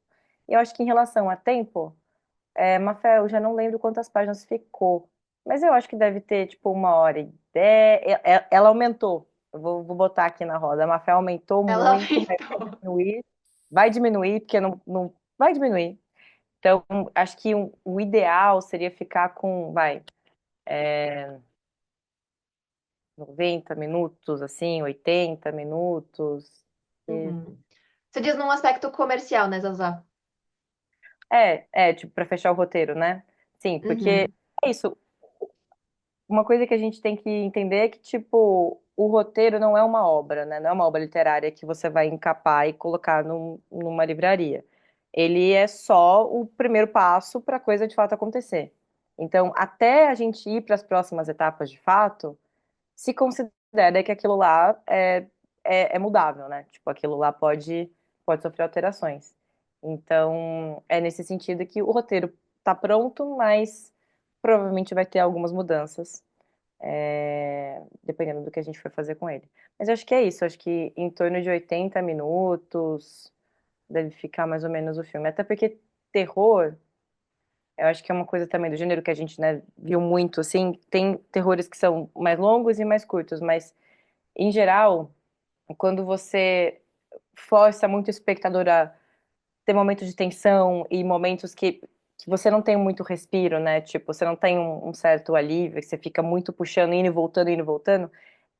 E eu acho que em relação a tempo, Mafé, eu já não lembro quantas páginas ficou, mas eu acho que deve ter, tipo, 1h10. Ela aumentou. Eu vou botar aqui na roda. A Mafé aumentou Ela muito, mas aumentou. vai diminuir, porque não vai diminuir. Então, acho que o ideal seria ficar com, 90 minutos, assim, 80 minutos. E- Uhum. Você diz num aspecto comercial, né, Zazá? tipo, para fechar o roteiro, né? Sim, porque Uhum. é isso. Uma coisa que a gente tem que entender é que, tipo, o roteiro não é uma obra, né? Não é uma obra literária que você vai encapar e colocar numa livraria. Ele é só o primeiro passo para a coisa de fato acontecer. Então, até a gente ir para as próximas etapas de fato, se considera que aquilo lá é mudável, né? Tipo, aquilo lá pode sofrer alterações. Então, é nesse sentido que o roteiro está pronto, mas provavelmente vai ter algumas mudanças, dependendo do que a gente for fazer com ele. Mas eu acho que é isso, eu acho que em torno de 80 minutos deve ficar mais ou menos o filme. Até porque terror, eu acho que é uma coisa também do gênero que a gente, né, viu muito, assim, tem terrores que são mais longos e mais curtos, mas em geral, quando você força muito o espectador a ter momentos de tensão e momentos que você não tem muito respiro, né? Tipo, você não tem um certo alívio, que você fica muito puxando, indo e voltando,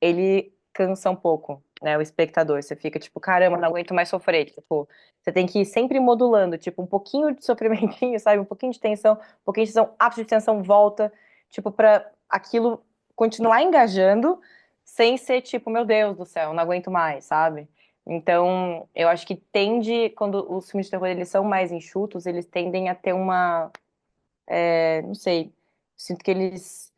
ele cansa um pouco, né? O espectador. Você fica tipo, caramba, não aguento mais sofrer. Tipo, você tem que ir sempre modulando, tipo, um pouquinho de sofrimentinho, sabe? Um pouquinho de tensão, um pouquinho de tensão, ápice de tensão, volta, tipo, pra aquilo continuar engajando, sem ser tipo, meu Deus do céu, não aguento mais, sabe? Então, eu acho que tende, quando os filmes de terror eles são mais enxutos, eles tendem a ter não sei, sinto que eles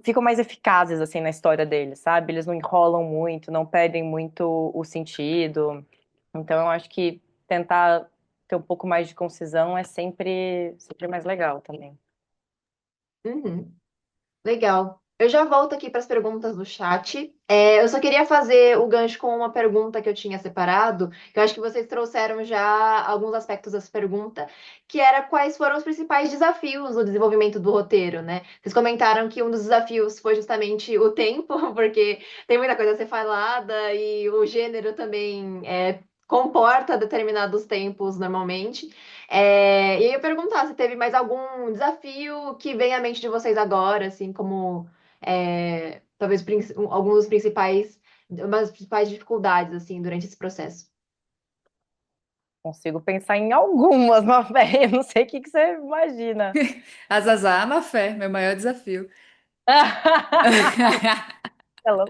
ficam mais eficazes, assim, na história deles, sabe? Eles não enrolam muito, não perdem muito o sentido. Então, eu acho que tentar ter um pouco mais de concisão é sempre mais legal também. Uhum. Legal. Eu já volto aqui para as perguntas do chat. Eu só queria fazer o gancho com uma pergunta que eu tinha separado, que eu acho que vocês trouxeram já alguns aspectos dessa pergunta, que era quais foram os principais desafios no desenvolvimento do roteiro, né? Vocês comentaram que um dos desafios foi justamente o tempo, porque tem muita coisa a ser falada e o gênero também comporta determinados tempos normalmente. E aí eu ia perguntar se teve mais algum desafio que vem à mente de vocês agora, assim, como talvez alguns dos principais, umas das principais dificuldades, assim, durante esse processo. Consigo pensar em algumas, mas, velho, não sei o que que você imagina. A Zazá, má fé, meu maior desafio. Ela-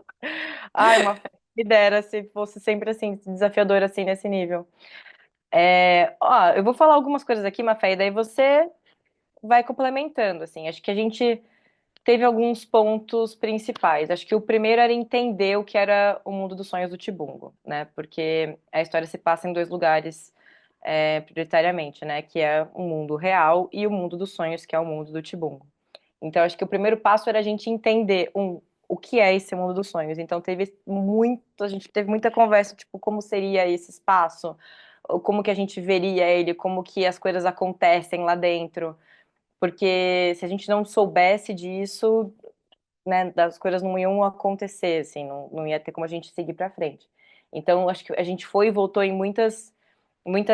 Ai, uma me dera se fosse sempre assim, desafiador assim nesse nível. Ó, eu vou falar algumas coisas aqui, Mafé, e daí você vai complementando, assim. Acho que a gente teve alguns pontos principais. Acho que o primeiro era entender o que era o mundo dos sonhos do Tibungo, né? Porque a história se passa em dois lugares, prioritariamente, né? Que é o mundo real e o mundo dos sonhos, que é o mundo do Tibungo. Então, acho que o primeiro passo era a gente entender o que é esse mundo dos sonhos. Então, a gente teve muita conversa, tipo, como seria esse espaço, ou como que a gente veria ele, como que as coisas acontecem lá dentro. Porque se a gente não soubesse disso, né, das coisas não iam acontecer, assim, não ia ter como a gente seguir pra frente. Então, acho que a gente foi e voltou em muitas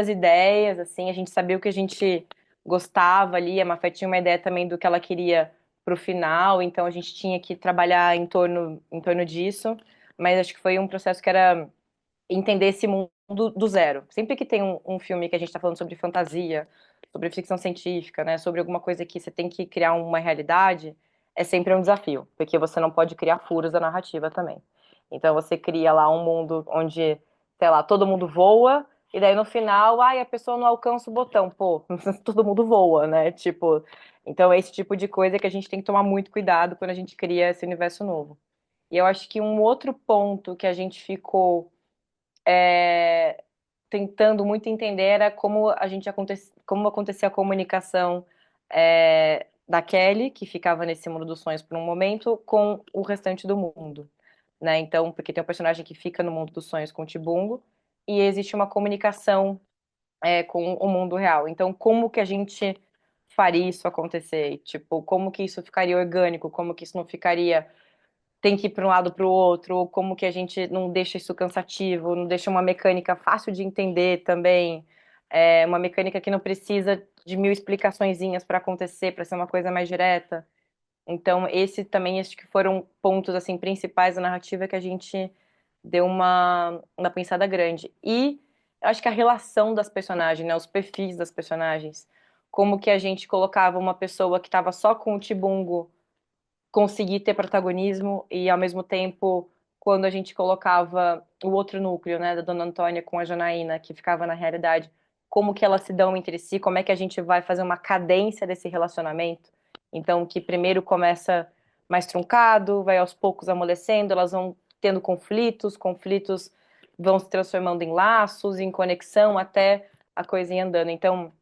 ideias, assim, a gente sabia o que a gente gostava ali, a Mafé tinha uma ideia também do que ela queria pro final, então a gente tinha que trabalhar em torno disso, mas acho que foi um processo que era entender esse mundo do zero. Sempre que tem um filme que a gente está falando sobre fantasia, sobre ficção científica, né, sobre alguma coisa que você tem que criar uma realidade, é sempre um desafio, porque você não pode criar furos da narrativa também. Então você cria lá um mundo onde, sei lá, todo mundo voa, e daí no final, ai, a pessoa não alcança o botão. Pô, todo mundo voa, né? Tipo, então é esse tipo de coisa que a gente tem que tomar muito cuidado quando a gente cria esse universo novo. E eu acho que um outro ponto que a gente ficou é, tentando muito entender era como acontecia a comunicação da Kelly, que ficava nesse mundo dos sonhos por um momento, com o restante do mundo, né? Então, porque tem um personagem que fica no mundo dos sonhos com o Tibungo e existe uma comunicação com o mundo real. Então, como que a gente faria isso acontecer? E, tipo, como que isso ficaria orgânico? Como que isso não ficaria tem que ir para um lado para o outro, ou como que a gente não deixa isso cansativo, não deixa uma mecânica fácil de entender também, uma mecânica que não precisa de mil explicaçõezinhas para acontecer, para ser uma coisa mais direta. Então, esse também acho que foram pontos assim principais da narrativa que a gente deu uma pensada grande. E eu acho que a relação das personagens, né, os perfis das personagens, como que a gente colocava uma pessoa que estava só com o Tibungo conseguir ter protagonismo e ao mesmo tempo quando a gente colocava o outro núcleo, né, da Dona Antônia com a Janaína, que ficava na realidade, como que elas se dão entre si, como é que a gente vai fazer uma cadência desse relacionamento. Então, que primeiro começa mais truncado, vai aos poucos amolecendo, elas vão tendo conflitos vão se transformando em laços, em conexão, até a coisa ir andando. Então,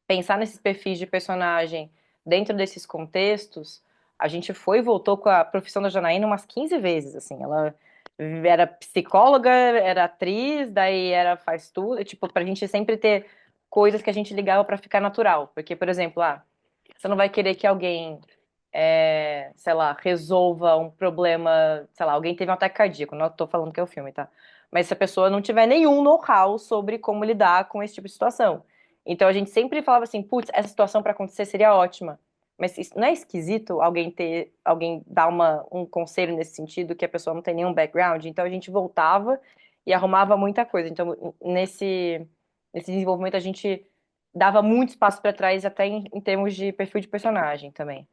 pensar nesses perfis de personagem dentro desses contextos, a gente foi e voltou com a profissão da Janaína umas 15 vezes, assim, ela era psicóloga, era atriz, daí era faz tudo, tipo, pra gente sempre ter coisas que a gente ligava pra ficar natural, porque, por exemplo, você não vai querer que alguém, sei lá, resolva um problema, sei lá, alguém teve um ataque cardíaco, não tô falando que é o filme, tá? Mas se a pessoa não tiver nenhum know-how sobre como lidar com esse tipo de situação. Então a gente sempre falava assim, putz, essa situação para acontecer seria ótima. Mas isso não é esquisito alguém dar um conselho nesse sentido que a pessoa não tem nenhum background? Então a gente voltava e arrumava muita coisa. Então nesse desenvolvimento a gente dava muito espaço para trás até em termos de perfil de personagem também.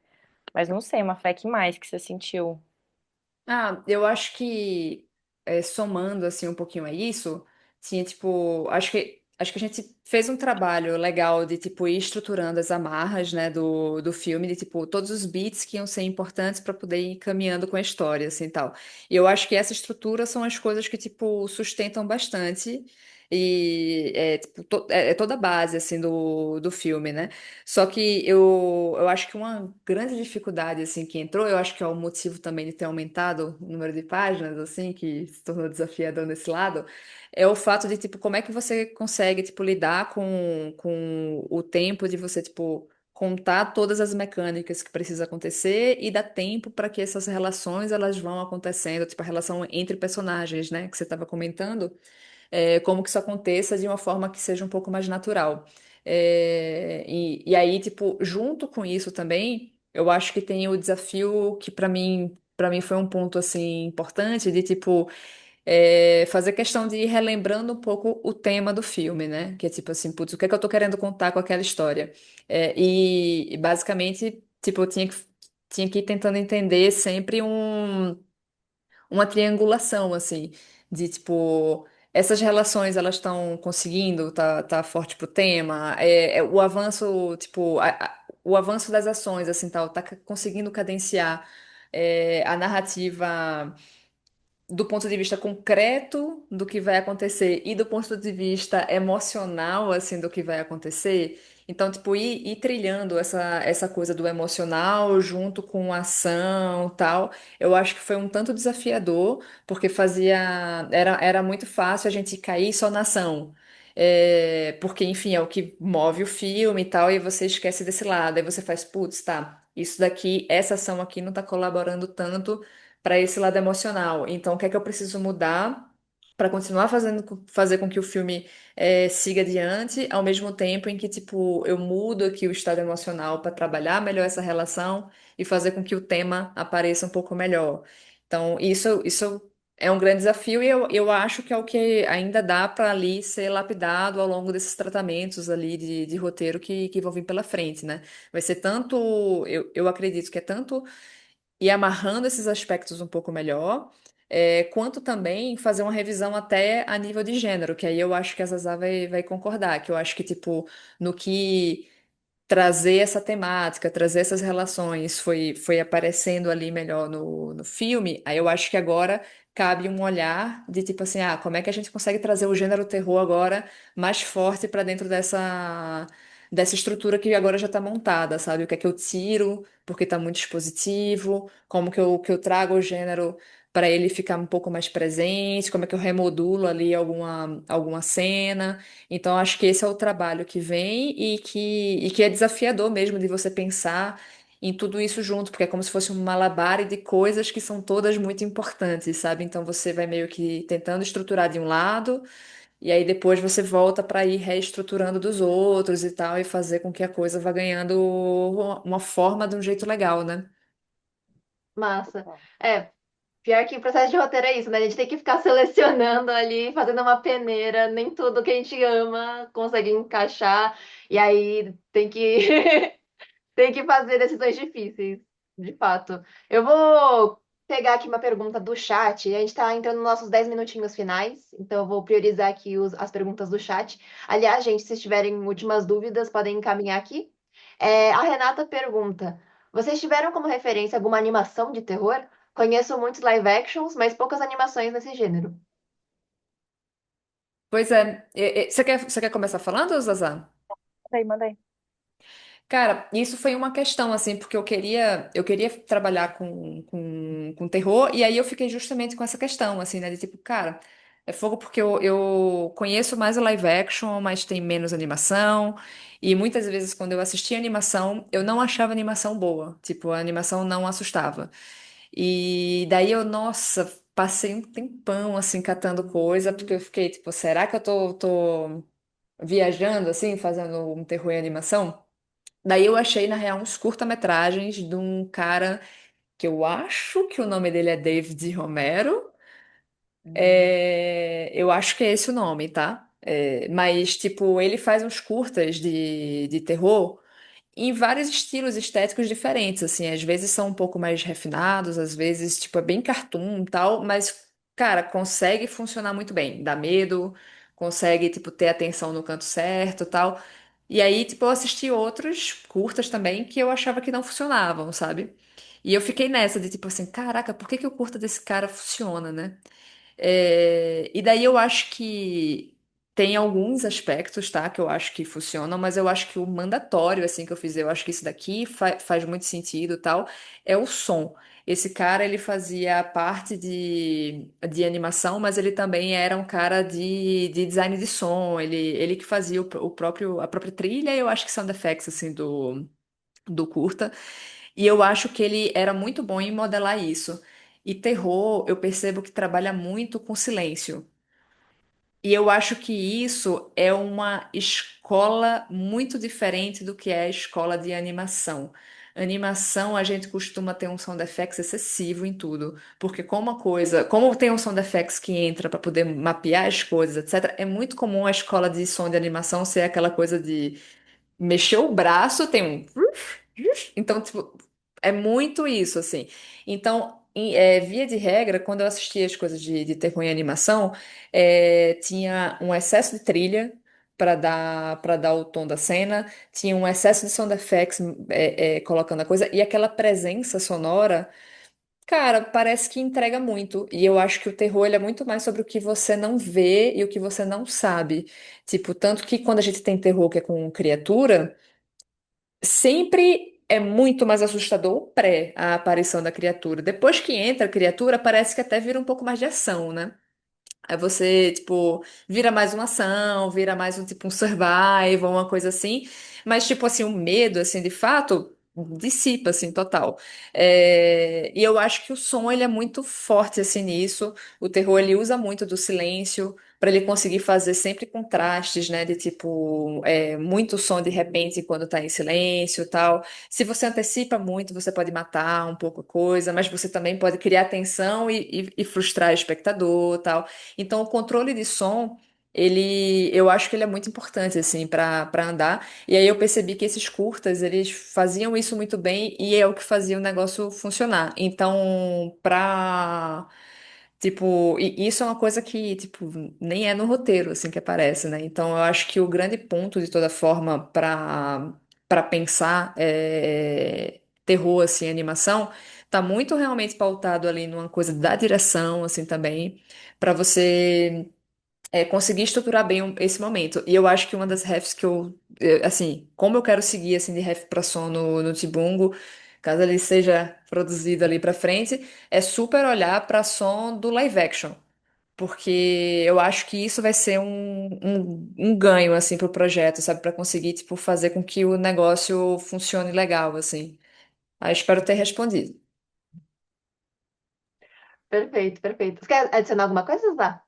Mas não sei, uma fé que mais que você sentiu? Ah, eu acho que somando assim um pouquinho a isso, tinha tipo, acho que a gente fez um trabalho legal de tipo ir estruturando as amarras, né, do filme, de tipo todos os beats que iam ser importantes para poder ir caminhando com a história assim e tal. E eu acho que essa estrutura são as coisas que tipo sustentam bastante e tipo, é toda a base assim do filme, né? Só que eu acho que uma grande dificuldade assim que entrou, eu acho que é o motivo também de ter aumentado o número de páginas, assim, que se tornou desafiador nesse lado, é o fato de, tipo, como é que você consegue, tipo, lidar com o tempo de você, tipo, contar todas as mecânicas que precisa acontecer e dar tempo para que essas relações elas vão acontecendo, tipo, a relação entre personagens, né, que você estava comentando como que isso aconteça de uma forma que seja um pouco mais natural. E aí, tipo, junto com isso também, eu acho que tem o desafio que para mim foi um ponto assim importante de tipo fazer questão de ir relembrando um pouco o tema do filme, né? Que é tipo assim, putz, o que é que eu tô querendo contar com aquela história? E basicamente, tipo, eu tinha que ir tentando entender sempre uma triangulação, assim, de tipo, essas relações elas estão conseguindo, tá forte pro tema, o avanço, tipo, o avanço das ações, assim, tal, conseguindo cadenciar a narrativa do ponto de vista concreto do que vai acontecer e do ponto de vista emocional, assim, do que vai acontecer. Então, tipo, ir trilhando essa coisa do emocional junto com a ação e tal, eu acho que foi um tanto desafiador, porque era muito fácil a gente cair só na ação. É, porque, enfim, é o que move o filme e tal, e você esquece desse lado. Aí você faz, putz, tá, isso daqui, essa ação aqui não tá colaborando tanto para esse lado emocional. Então, o que é que eu preciso mudar para continuar fazer com que o filme siga adiante, ao mesmo tempo em que, tipo, eu mudo aqui o estado emocional para trabalhar melhor essa relação e fazer com que o tema apareça um pouco melhor. Então, isso é um grande desafio e eu acho que é o que ainda dá para ali ser lapidado ao longo desses tratamentos ali de roteiro que vão vir pela frente, né? Vai ser tanto, eu acredito que é tanto e amarrando esses aspectos um pouco melhor, quanto também fazer uma revisão até a nível de gênero, que aí eu acho que a Zazá vai concordar, que eu acho que, tipo, no que trazer essa temática, trazer essas relações foi aparecendo ali melhor no filme, aí eu acho que agora cabe um olhar de tipo assim, ah, como é que a gente consegue trazer o gênero terror agora mais forte para dentro dessa estrutura que agora já está montada, sabe? O que é que eu tiro, porque está muito expositivo, como que eu trago o gênero para ele ficar um pouco mais presente, como é que eu remodulo ali alguma cena. Então, acho que esse é o trabalho que vem e que é desafiador mesmo de você pensar em tudo isso junto, porque é como se fosse um malabar de coisas que são todas muito importantes, sabe? Então, você vai meio que tentando estruturar de um lado, e aí depois você volta para ir reestruturando dos outros e tal, e fazer com que a coisa vá ganhando uma forma de um jeito legal, né? Massa. É, pior que o processo de roteiro é isso, né? A gente tem que ficar selecionando ali, fazendo uma peneira, nem tudo que a gente ama consegue encaixar, e aí tem que tem que fazer decisões difíceis, de fato. Eu vou pegar aqui uma pergunta do chat, e a gente está entrando nos nossos 10 minutinhos finais, então eu vou priorizar aqui as perguntas do chat. Aliás, gente, se tiverem últimas dúvidas, podem encaminhar aqui. A Renata pergunta: vocês tiveram como referência alguma animação de terror? Conheço muitos live actions, mas poucas animações nesse gênero. Pois é. Você quer começar falando, Zazá? Mandei, mandei. Cara, isso foi uma questão, assim, porque eu queria trabalhar com terror, e aí eu fiquei justamente com essa questão, assim, né, de tipo, cara, é fogo porque eu conheço mais o live action, mas tem menos animação, e muitas vezes quando eu assistia animação, eu não achava a animação boa, tipo, a animação não assustava. E daí eu, nossa, passei um tempão, assim, catando coisa, porque eu fiquei, tipo, será que eu tô viajando, assim, fazendo um terror em animação? Daí eu achei, na real, uns curta-metragens de um cara que eu acho que o nome dele é David Romero. Eu acho que é esse o nome, tá? Mas, tipo, ele faz uns curtas de terror em vários estilos estéticos diferentes, assim. Às vezes são um pouco mais refinados, às vezes, tipo, é bem cartoon e tal, mas, cara, consegue funcionar muito bem. Dá medo, consegue, tipo, ter atenção no canto certo e tal. E aí, tipo, eu assisti outros curtas também que eu achava que não funcionavam, sabe? E eu fiquei nessa de tipo assim, caraca, por que que o curta desse cara funciona, né? E daí eu acho que tem alguns aspectos, tá, que eu acho que funcionam, mas eu acho que o mandatório, assim, que eu fiz, eu acho que isso daqui faz muito sentido e tal, é o som. Esse cara, ele fazia parte de animação, mas ele também era um cara de design de som, ele que fazia a própria trilha, e eu acho que sound effects, assim, do curta. E eu acho que ele era muito bom em modelar isso. E terror, eu percebo que trabalha muito com silêncio. E eu acho que isso é uma escola muito diferente do que é a escola de animação. Animação, a gente costuma ter um sound effects excessivo em tudo, porque como tem um sound effects que entra para poder mapear as coisas, etc., é muito comum a escola de som de animação ser aquela coisa de mexeu o braço, tem um. Então, tipo, é muito isso, assim. Então, via de regra, quando eu assistia as coisas de terror em animação, tinha um excesso de trilha para dar o tom da cena, tinha um excesso de sound effects colocando a coisa, e aquela presença sonora. Cara, parece que entrega muito. E eu acho que o terror ele é muito mais sobre o que você não vê e o que você não sabe. Tipo, tanto que quando a gente tem terror que é com criatura, sempre é muito mais assustador o pré, a aparição da criatura. Depois que entra a criatura, parece que até vira um pouco mais de ação, né? Aí você, tipo, vira mais uma ação, vira mais um tipo um survival, uma coisa assim. Mas, tipo assim, o medo, assim, de fato, dissipa, assim, total. E eu acho que o som, ele é muito forte, assim, nisso. O terror, ele usa muito do silêncio para ele conseguir fazer sempre contrastes, né? De, tipo, muito som de repente quando tá em silêncio e tal. Se você antecipa muito, você pode matar um pouco a coisa, mas você também pode criar tensão e frustrar o espectador, tal. Então, o controle de som, eu acho que ele é muito importante assim para andar. E aí eu percebi que esses curtas, eles faziam isso muito bem e é o que fazia o negócio funcionar. Então, tipo, e isso é uma coisa que, tipo, nem é no roteiro assim que aparece, né? Então, eu acho que o grande ponto de toda forma para pensar terror assim, animação, tá muito realmente pautado ali numa coisa da direção assim também para você conseguir estruturar bem esse momento. E eu acho que uma das refs que assim, como eu quero seguir assim de ref para som no Tibungo, caso ele seja produzido ali para frente, é super olhar para som do live action. Porque eu acho que isso vai ser um ganho, assim, pro projeto, sabe? Para conseguir, tipo, fazer com que o negócio funcione legal, assim. Aí espero ter respondido. Perfeito, perfeito. Você quer adicionar alguma coisa, Zá?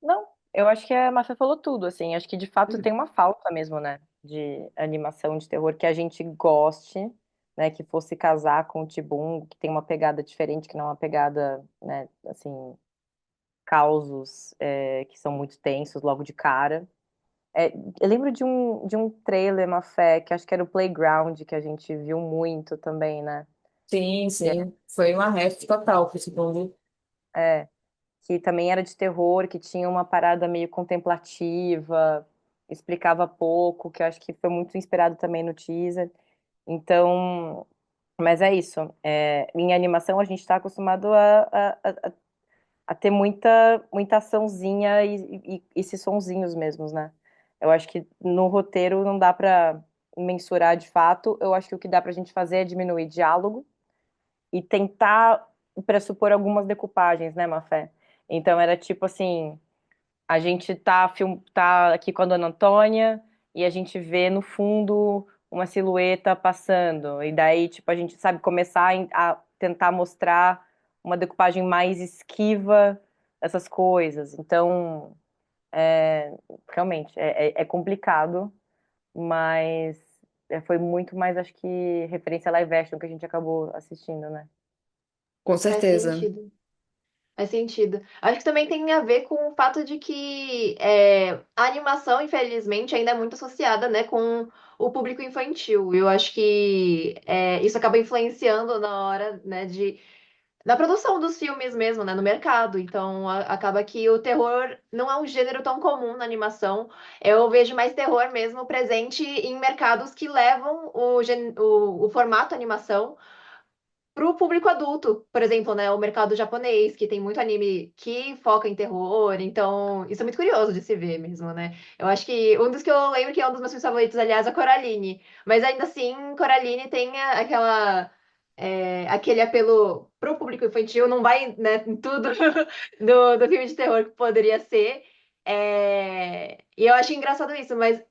Não, eu acho que a Mafia falou tudo, assim. Acho que de fato tem uma falta mesmo, né? De animação de terror que a gente goste, né? Que fosse casar com o Tibum, que tem uma pegada diferente, que não é uma pegada, né? Assim, causos que são muito tensos logo de cara. É, eu lembro de um trailer, Mafé, que acho que era o Playground, que a gente viu muito também, né? Sim, Que sim. Foi uma ref total pro segundo. é, que também era de terror, que tinha uma parada meio contemplativa, explicava pouco, que eu acho que foi muito inspirado também no teaser. Então, mas é isso. Em animação a gente está acostumado a ter muita açãozinha e esses sonzinhos mesmos, né? Eu acho que no roteiro não dá para mensurar de fato. Eu acho que o que dá pra gente fazer é diminuir diálogo e tentar pressupor algumas decoupagens, né, Mafé? Então era tipo assim, a gente tá aqui com a Dona Antônia e a gente vê no fundo uma silhueta passando. E daí, tipo, a gente sabe começar a tentar mostrar uma decupagem mais esquiva essas coisas. Então, realmente, é complicado, mas foi muito mais, acho que, referência a live action que a gente acabou assistindo, né? Com Faz certeza. sentido. Faz sentido. Acho que também tem a ver com o fato de que a animação, infelizmente, ainda é muito associada, né, com o público infantil. Eu acho que isso acaba influenciando na hora, né, da produção dos filmes mesmo, né, no mercado. Então, acaba que o terror não é um gênero tão comum na animação. Eu vejo mais terror mesmo presente em mercados que levam o formato animação para o público adulto, por exemplo, né, o mercado japonês, que tem muito anime que foca em terror, então isso é muito curioso de se ver mesmo, né? Eu acho que um dos que eu lembro que é um dos meus filmes favoritos, aliás, é Coraline, mas ainda assim, Coraline tem aquele apelo pro público infantil, não vai, né, em tudo do filme de terror que poderia ser, e eu acho engraçado isso, mas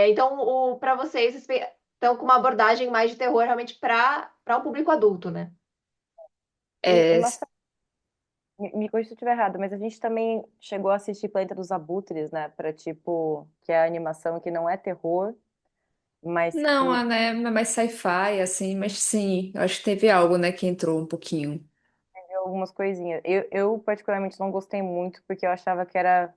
então para vocês estão com uma abordagem mais de terror realmente para um público adulto, né? É, Mas me corrija se eu estiver errado, mas a gente também chegou a assistir Planeta dos Abutres, né? Pra tipo, que é a animação que não é terror, mas não, que é mais sci-fi, assim, mas sim, eu acho que teve algo, né, que entrou um pouquinho. tem algumas coisinhas. Eu particularmente não gostei muito, porque eu achava que era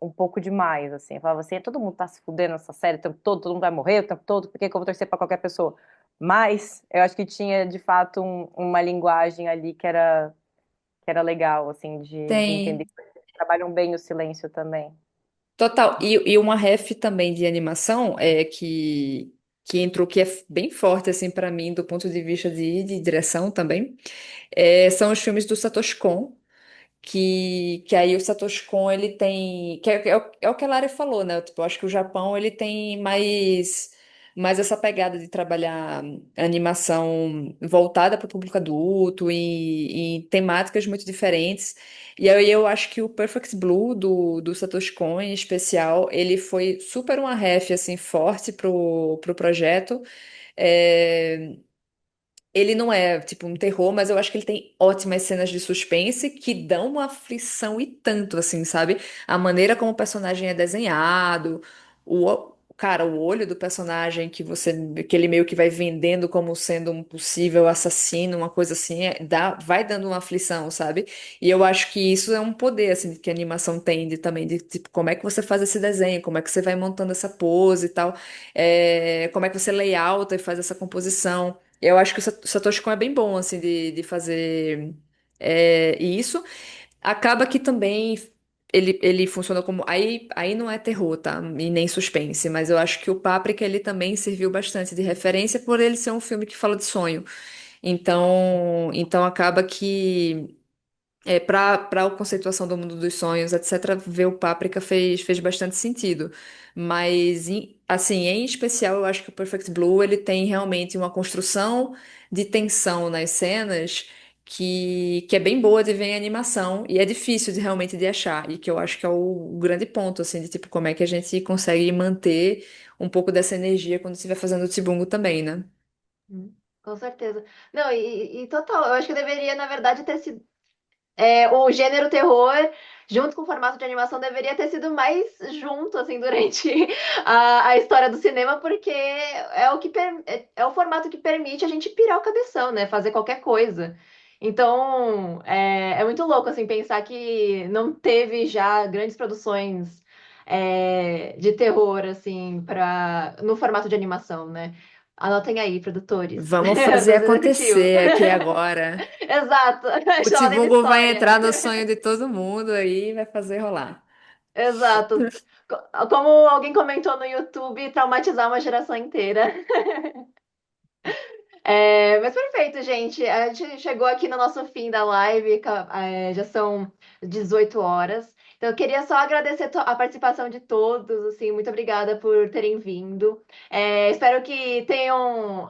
um pouco demais, assim. Eu falava assim, todo mundo tá se fudendo nessa série o tempo todo mundo vai morrer o tempo todo, por que que eu vou torcer pra qualquer pessoa? Mas eu acho que tinha, de fato, uma linguagem ali que era legal, assim, de entender Tem. que eles trabalham bem o silêncio também. Total. E uma ref também de animação é que que entrou, que é bem forte, assim, para mim, do ponto de vista de direção também, são os filmes do Satoshi Kon, que aí o Satoshi Kon, ele tem, é o que a Lara falou, né? Tipo, eu acho que o Japão, ele tem mais essa pegada de trabalhar animação voltada para o público adulto e em temáticas muito diferentes. E aí eu acho que o Perfect Blue do Satoshi Kon, em especial, ele foi super uma ref, assim, forte pro projeto. É, ele não é tipo um terror, mas eu acho que ele tem ótimas cenas de suspense que dão uma aflição e tanto, assim, sabe? A maneira como o personagem é desenhado, cara, o olho do personagem que ele meio que vai vendendo como sendo um possível assassino, uma coisa assim, vai dando uma aflição, sabe? E eu acho que isso é um poder, assim, que a animação tem também, de tipo, como é que você faz esse desenho, como é que você vai montando essa pose e tal, como é que você layouta e faz essa composição. Eu acho que o Satoshi Kon é bem bom, assim, de fazer isso. Acaba que também ele funciona como. Aí não é terror, tá? E nem suspense, mas eu acho que o Páprica ele também serviu bastante de referência por ele ser um filme que fala de sonho. Então acaba que para a conceituação do mundo dos sonhos, etc., ver o Páprica fez bastante sentido. Mas, assim, em especial, eu acho que o Perfect Blue ele tem realmente uma construção de tensão nas cenas que é bem boa de ver em animação e é difícil de realmente de achar. E que eu acho que é o grande ponto, assim, de tipo, como é que a gente consegue manter um pouco dessa energia quando estiver fazendo o Tibungo também, né? Com certeza. Não, e total, eu acho que deveria, na verdade, ter sido. O gênero terror, junto com o formato de animação, deveria ter sido mais junto, assim, durante a história do cinema, porque é o formato que permite a gente pirar o cabeção, né? Fazer qualquer coisa. Então, é muito louco, assim, pensar que não teve já grandes produções de terror, assim, no formato de animação, né? Anotem aí, produtores, Vamos fazer dos executivos. acontecer aqui agora. Exato, O chamada da Tibungo vai história. entrar no sonho de todo mundo aí e vai fazer rolar. Exato. Como alguém comentou no YouTube, traumatizar uma geração inteira. Mas perfeito, gente. A gente chegou aqui no nosso fim da live, já são 18 horas. Então, eu queria só agradecer a participação de todos, assim, muito obrigada por terem vindo. Espero que tenham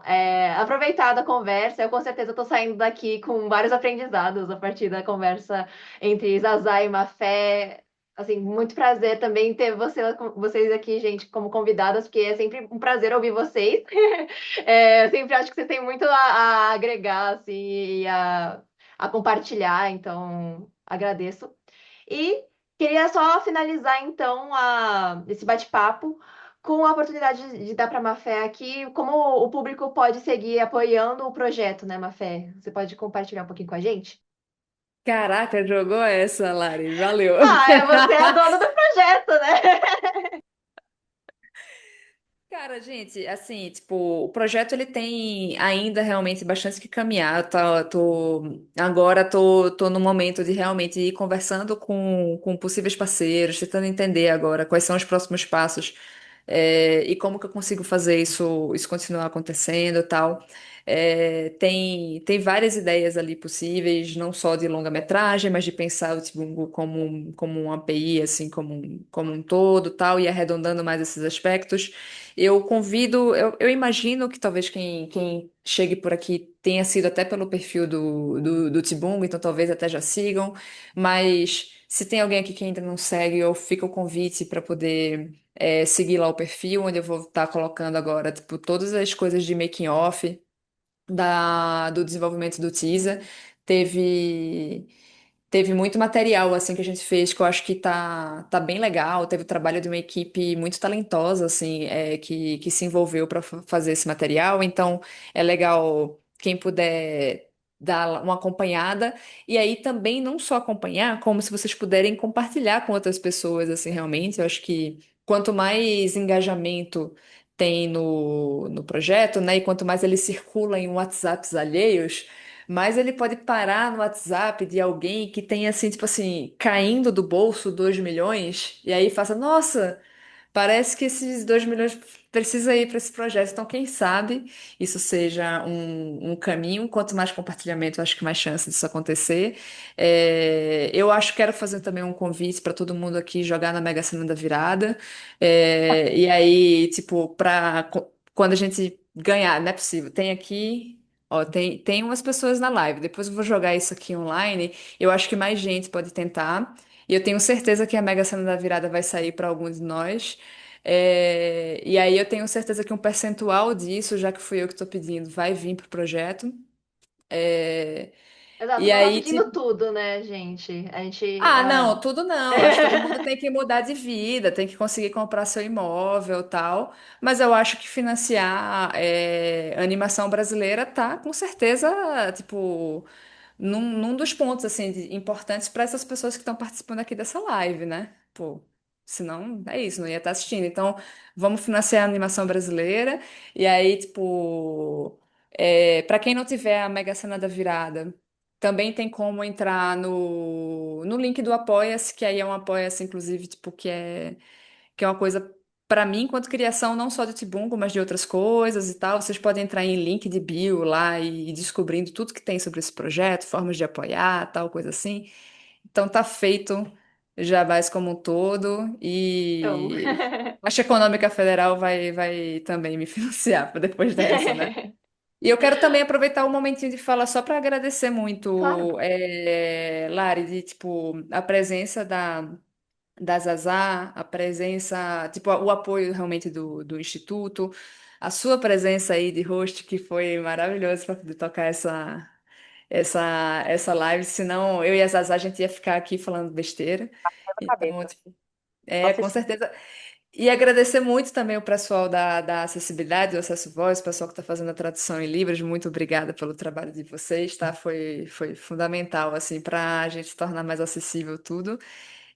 aproveitado a conversa. Eu com certeza estou saindo daqui com vários aprendizados a partir da conversa entre Zazá e Mafé. Assim, muito prazer também ter vocês aqui, gente, como convidadas, porque é sempre um prazer ouvir vocês. Eu sempre acho que você tem muito a agregar, assim, e a compartilhar, então agradeço. E queria só finalizar, então, esse bate-papo com a oportunidade de dar para a Mafé aqui como o público pode seguir apoiando o projeto, né, Mafé? Você pode compartilhar um pouquinho com a gente? Caraca, jogou essa, Lari. Valeu. Você é a dona do projeto, né? Cara, gente, assim, tipo, o projeto ele tem ainda realmente bastante que caminhar. Agora tô no momento de realmente ir conversando com possíveis parceiros, tentando entender agora quais são os próximos passos, e como que eu consigo fazer isso continuar acontecendo e tal. Tem várias ideias ali possíveis, não só de longa-metragem, mas de pensar o Tibungo como um API, assim, como um todo, tal, e arredondando mais esses aspectos. Eu imagino que talvez quem chegue por aqui tenha sido até pelo perfil do Tibungo, então talvez até já sigam, mas se tem alguém aqui que ainda não segue, eu fico o convite para poder seguir lá o perfil, onde eu vou estar colocando agora, tipo, todas as coisas de making off do desenvolvimento do teaser. Teve. Teve muito material assim que a gente fez que eu acho que tá bem legal. Teve o trabalho de uma equipe muito talentosa assim, que se envolveu para fazer esse material. Então é legal quem puder dar uma acompanhada e aí também não só acompanhar, como se vocês puderem compartilhar com outras pessoas assim realmente. Eu acho que quanto mais engajamento tem no projeto, né, e quanto mais ele circula em WhatsApps alheios mas ele pode parar no WhatsApp de alguém que tenha, assim, tipo assim, caindo do bolso 2 milhões, e aí faça, nossa, Parece que esses 2 milhões precisa ir para esse projeto. Então, quem sabe isso seja um caminho. Quanto mais compartilhamento, eu acho que mais chance disso acontecer. Eu acho que quero fazer também um convite para todo mundo aqui jogar na Mega Sena da Virada. E aí, tipo, quando a gente ganhar, não é possível. Tem aqui. Ó, tem umas pessoas na live. Depois eu vou jogar isso aqui online. Eu acho que mais gente pode tentar. E eu tenho certeza que a Mega Sena da Virada vai sair para alguns de nós. E aí eu tenho certeza que um percentual disso, já que fui eu que estou pedindo, vai vir para o projeto. É, Exato, e não tá aí, pedindo tipo, tudo, né, gente? A gente. ah, não, tudo não. Acho que todo mundo tem que mudar de vida, tem que conseguir comprar seu imóvel e tal. Mas eu acho que financiar animação brasileira tá com certeza, tipo, num dos pontos assim importantes para essas pessoas que estão participando aqui dessa live, né? Pô, senão é isso, não ia estar assistindo. Então, vamos financiar a animação brasileira. E aí, tipo, para quem não tiver a Mega Sena da Virada. Também tem como entrar no link do Apoia-se, que aí é um Apoia-se, inclusive, tipo, que é uma coisa, para mim, enquanto criação, não só de Tibungo, mas de outras coisas e tal. Vocês podem entrar em link de bio lá e ir descobrindo tudo que tem sobre esse projeto, formas de apoiar, tal, coisa assim. Então tá feito Jabás como um todo Então. e a Caixa Econômica Federal vai também me financiar depois dessa, né? E eu quero também aproveitar o momentinho de fala só para agradecer Claro. muito, Lari, de tipo a presença da Zazá, a presença, tipo, o apoio realmente do Instituto, a sua presença aí de host, que foi maravilhoso para poder tocar essa live, senão eu e a Zazá a gente ia ficar aqui falando besteira. Na Então, cabeça. tipo, Só com assistir. certeza. E agradecer muito também o pessoal da acessibilidade, do Acesso Voz, o pessoal que está fazendo a tradução em Libras. Muito obrigada pelo trabalho de vocês, tá? Foi fundamental, assim, para a gente tornar mais acessível tudo.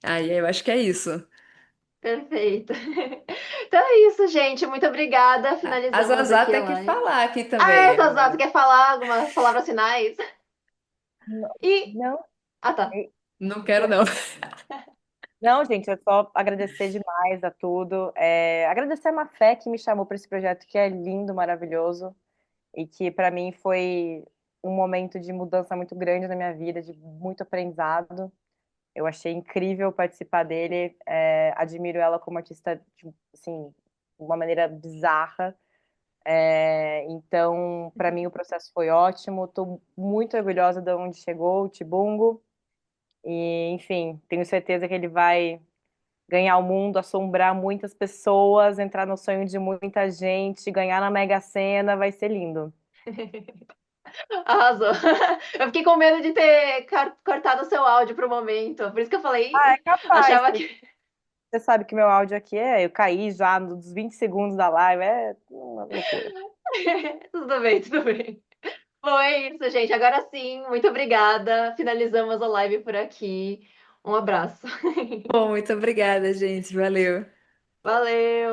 Aí eu acho que é isso. Perfeito. Então é isso, gente. Muito obrigada. A Finalizamos Zazá aqui a tem que live. falar aqui Ah, é, também Zazá, você agora. quer falar algumas palavras finais? Não, E. não, Ah, tá. Não quero, não. não, gente, eu só agradecer demais a tudo. Agradecer a Mafé que me chamou para esse projeto que é lindo, maravilhoso e que para mim foi um momento de mudança muito grande na minha vida, de muito aprendizado. Eu achei incrível participar dele. Admiro ela como artista, assim, de uma maneira bizarra. Então, para mim, o processo foi ótimo. Estou muito orgulhosa de onde chegou o Tibungo. E, enfim, tenho certeza que ele vai ganhar o mundo, assombrar muitas pessoas, entrar no sonho de muita gente, ganhar na Mega Sena, vai ser lindo. Arrasou. Eu fiquei com medo de ter cortado o seu áudio pro momento. Por isso que eu Ah, é falei. capaz. Achava que. Você sabe que meu áudio aqui eu caí já nos 20 segundos da live, é uma loucura. Tudo bem, tudo bem. Bom, é isso, gente. Agora sim, muito obrigada. Finalizamos a live por aqui. Um abraço. Bom, muito obrigada, gente. Valeu. Valeu!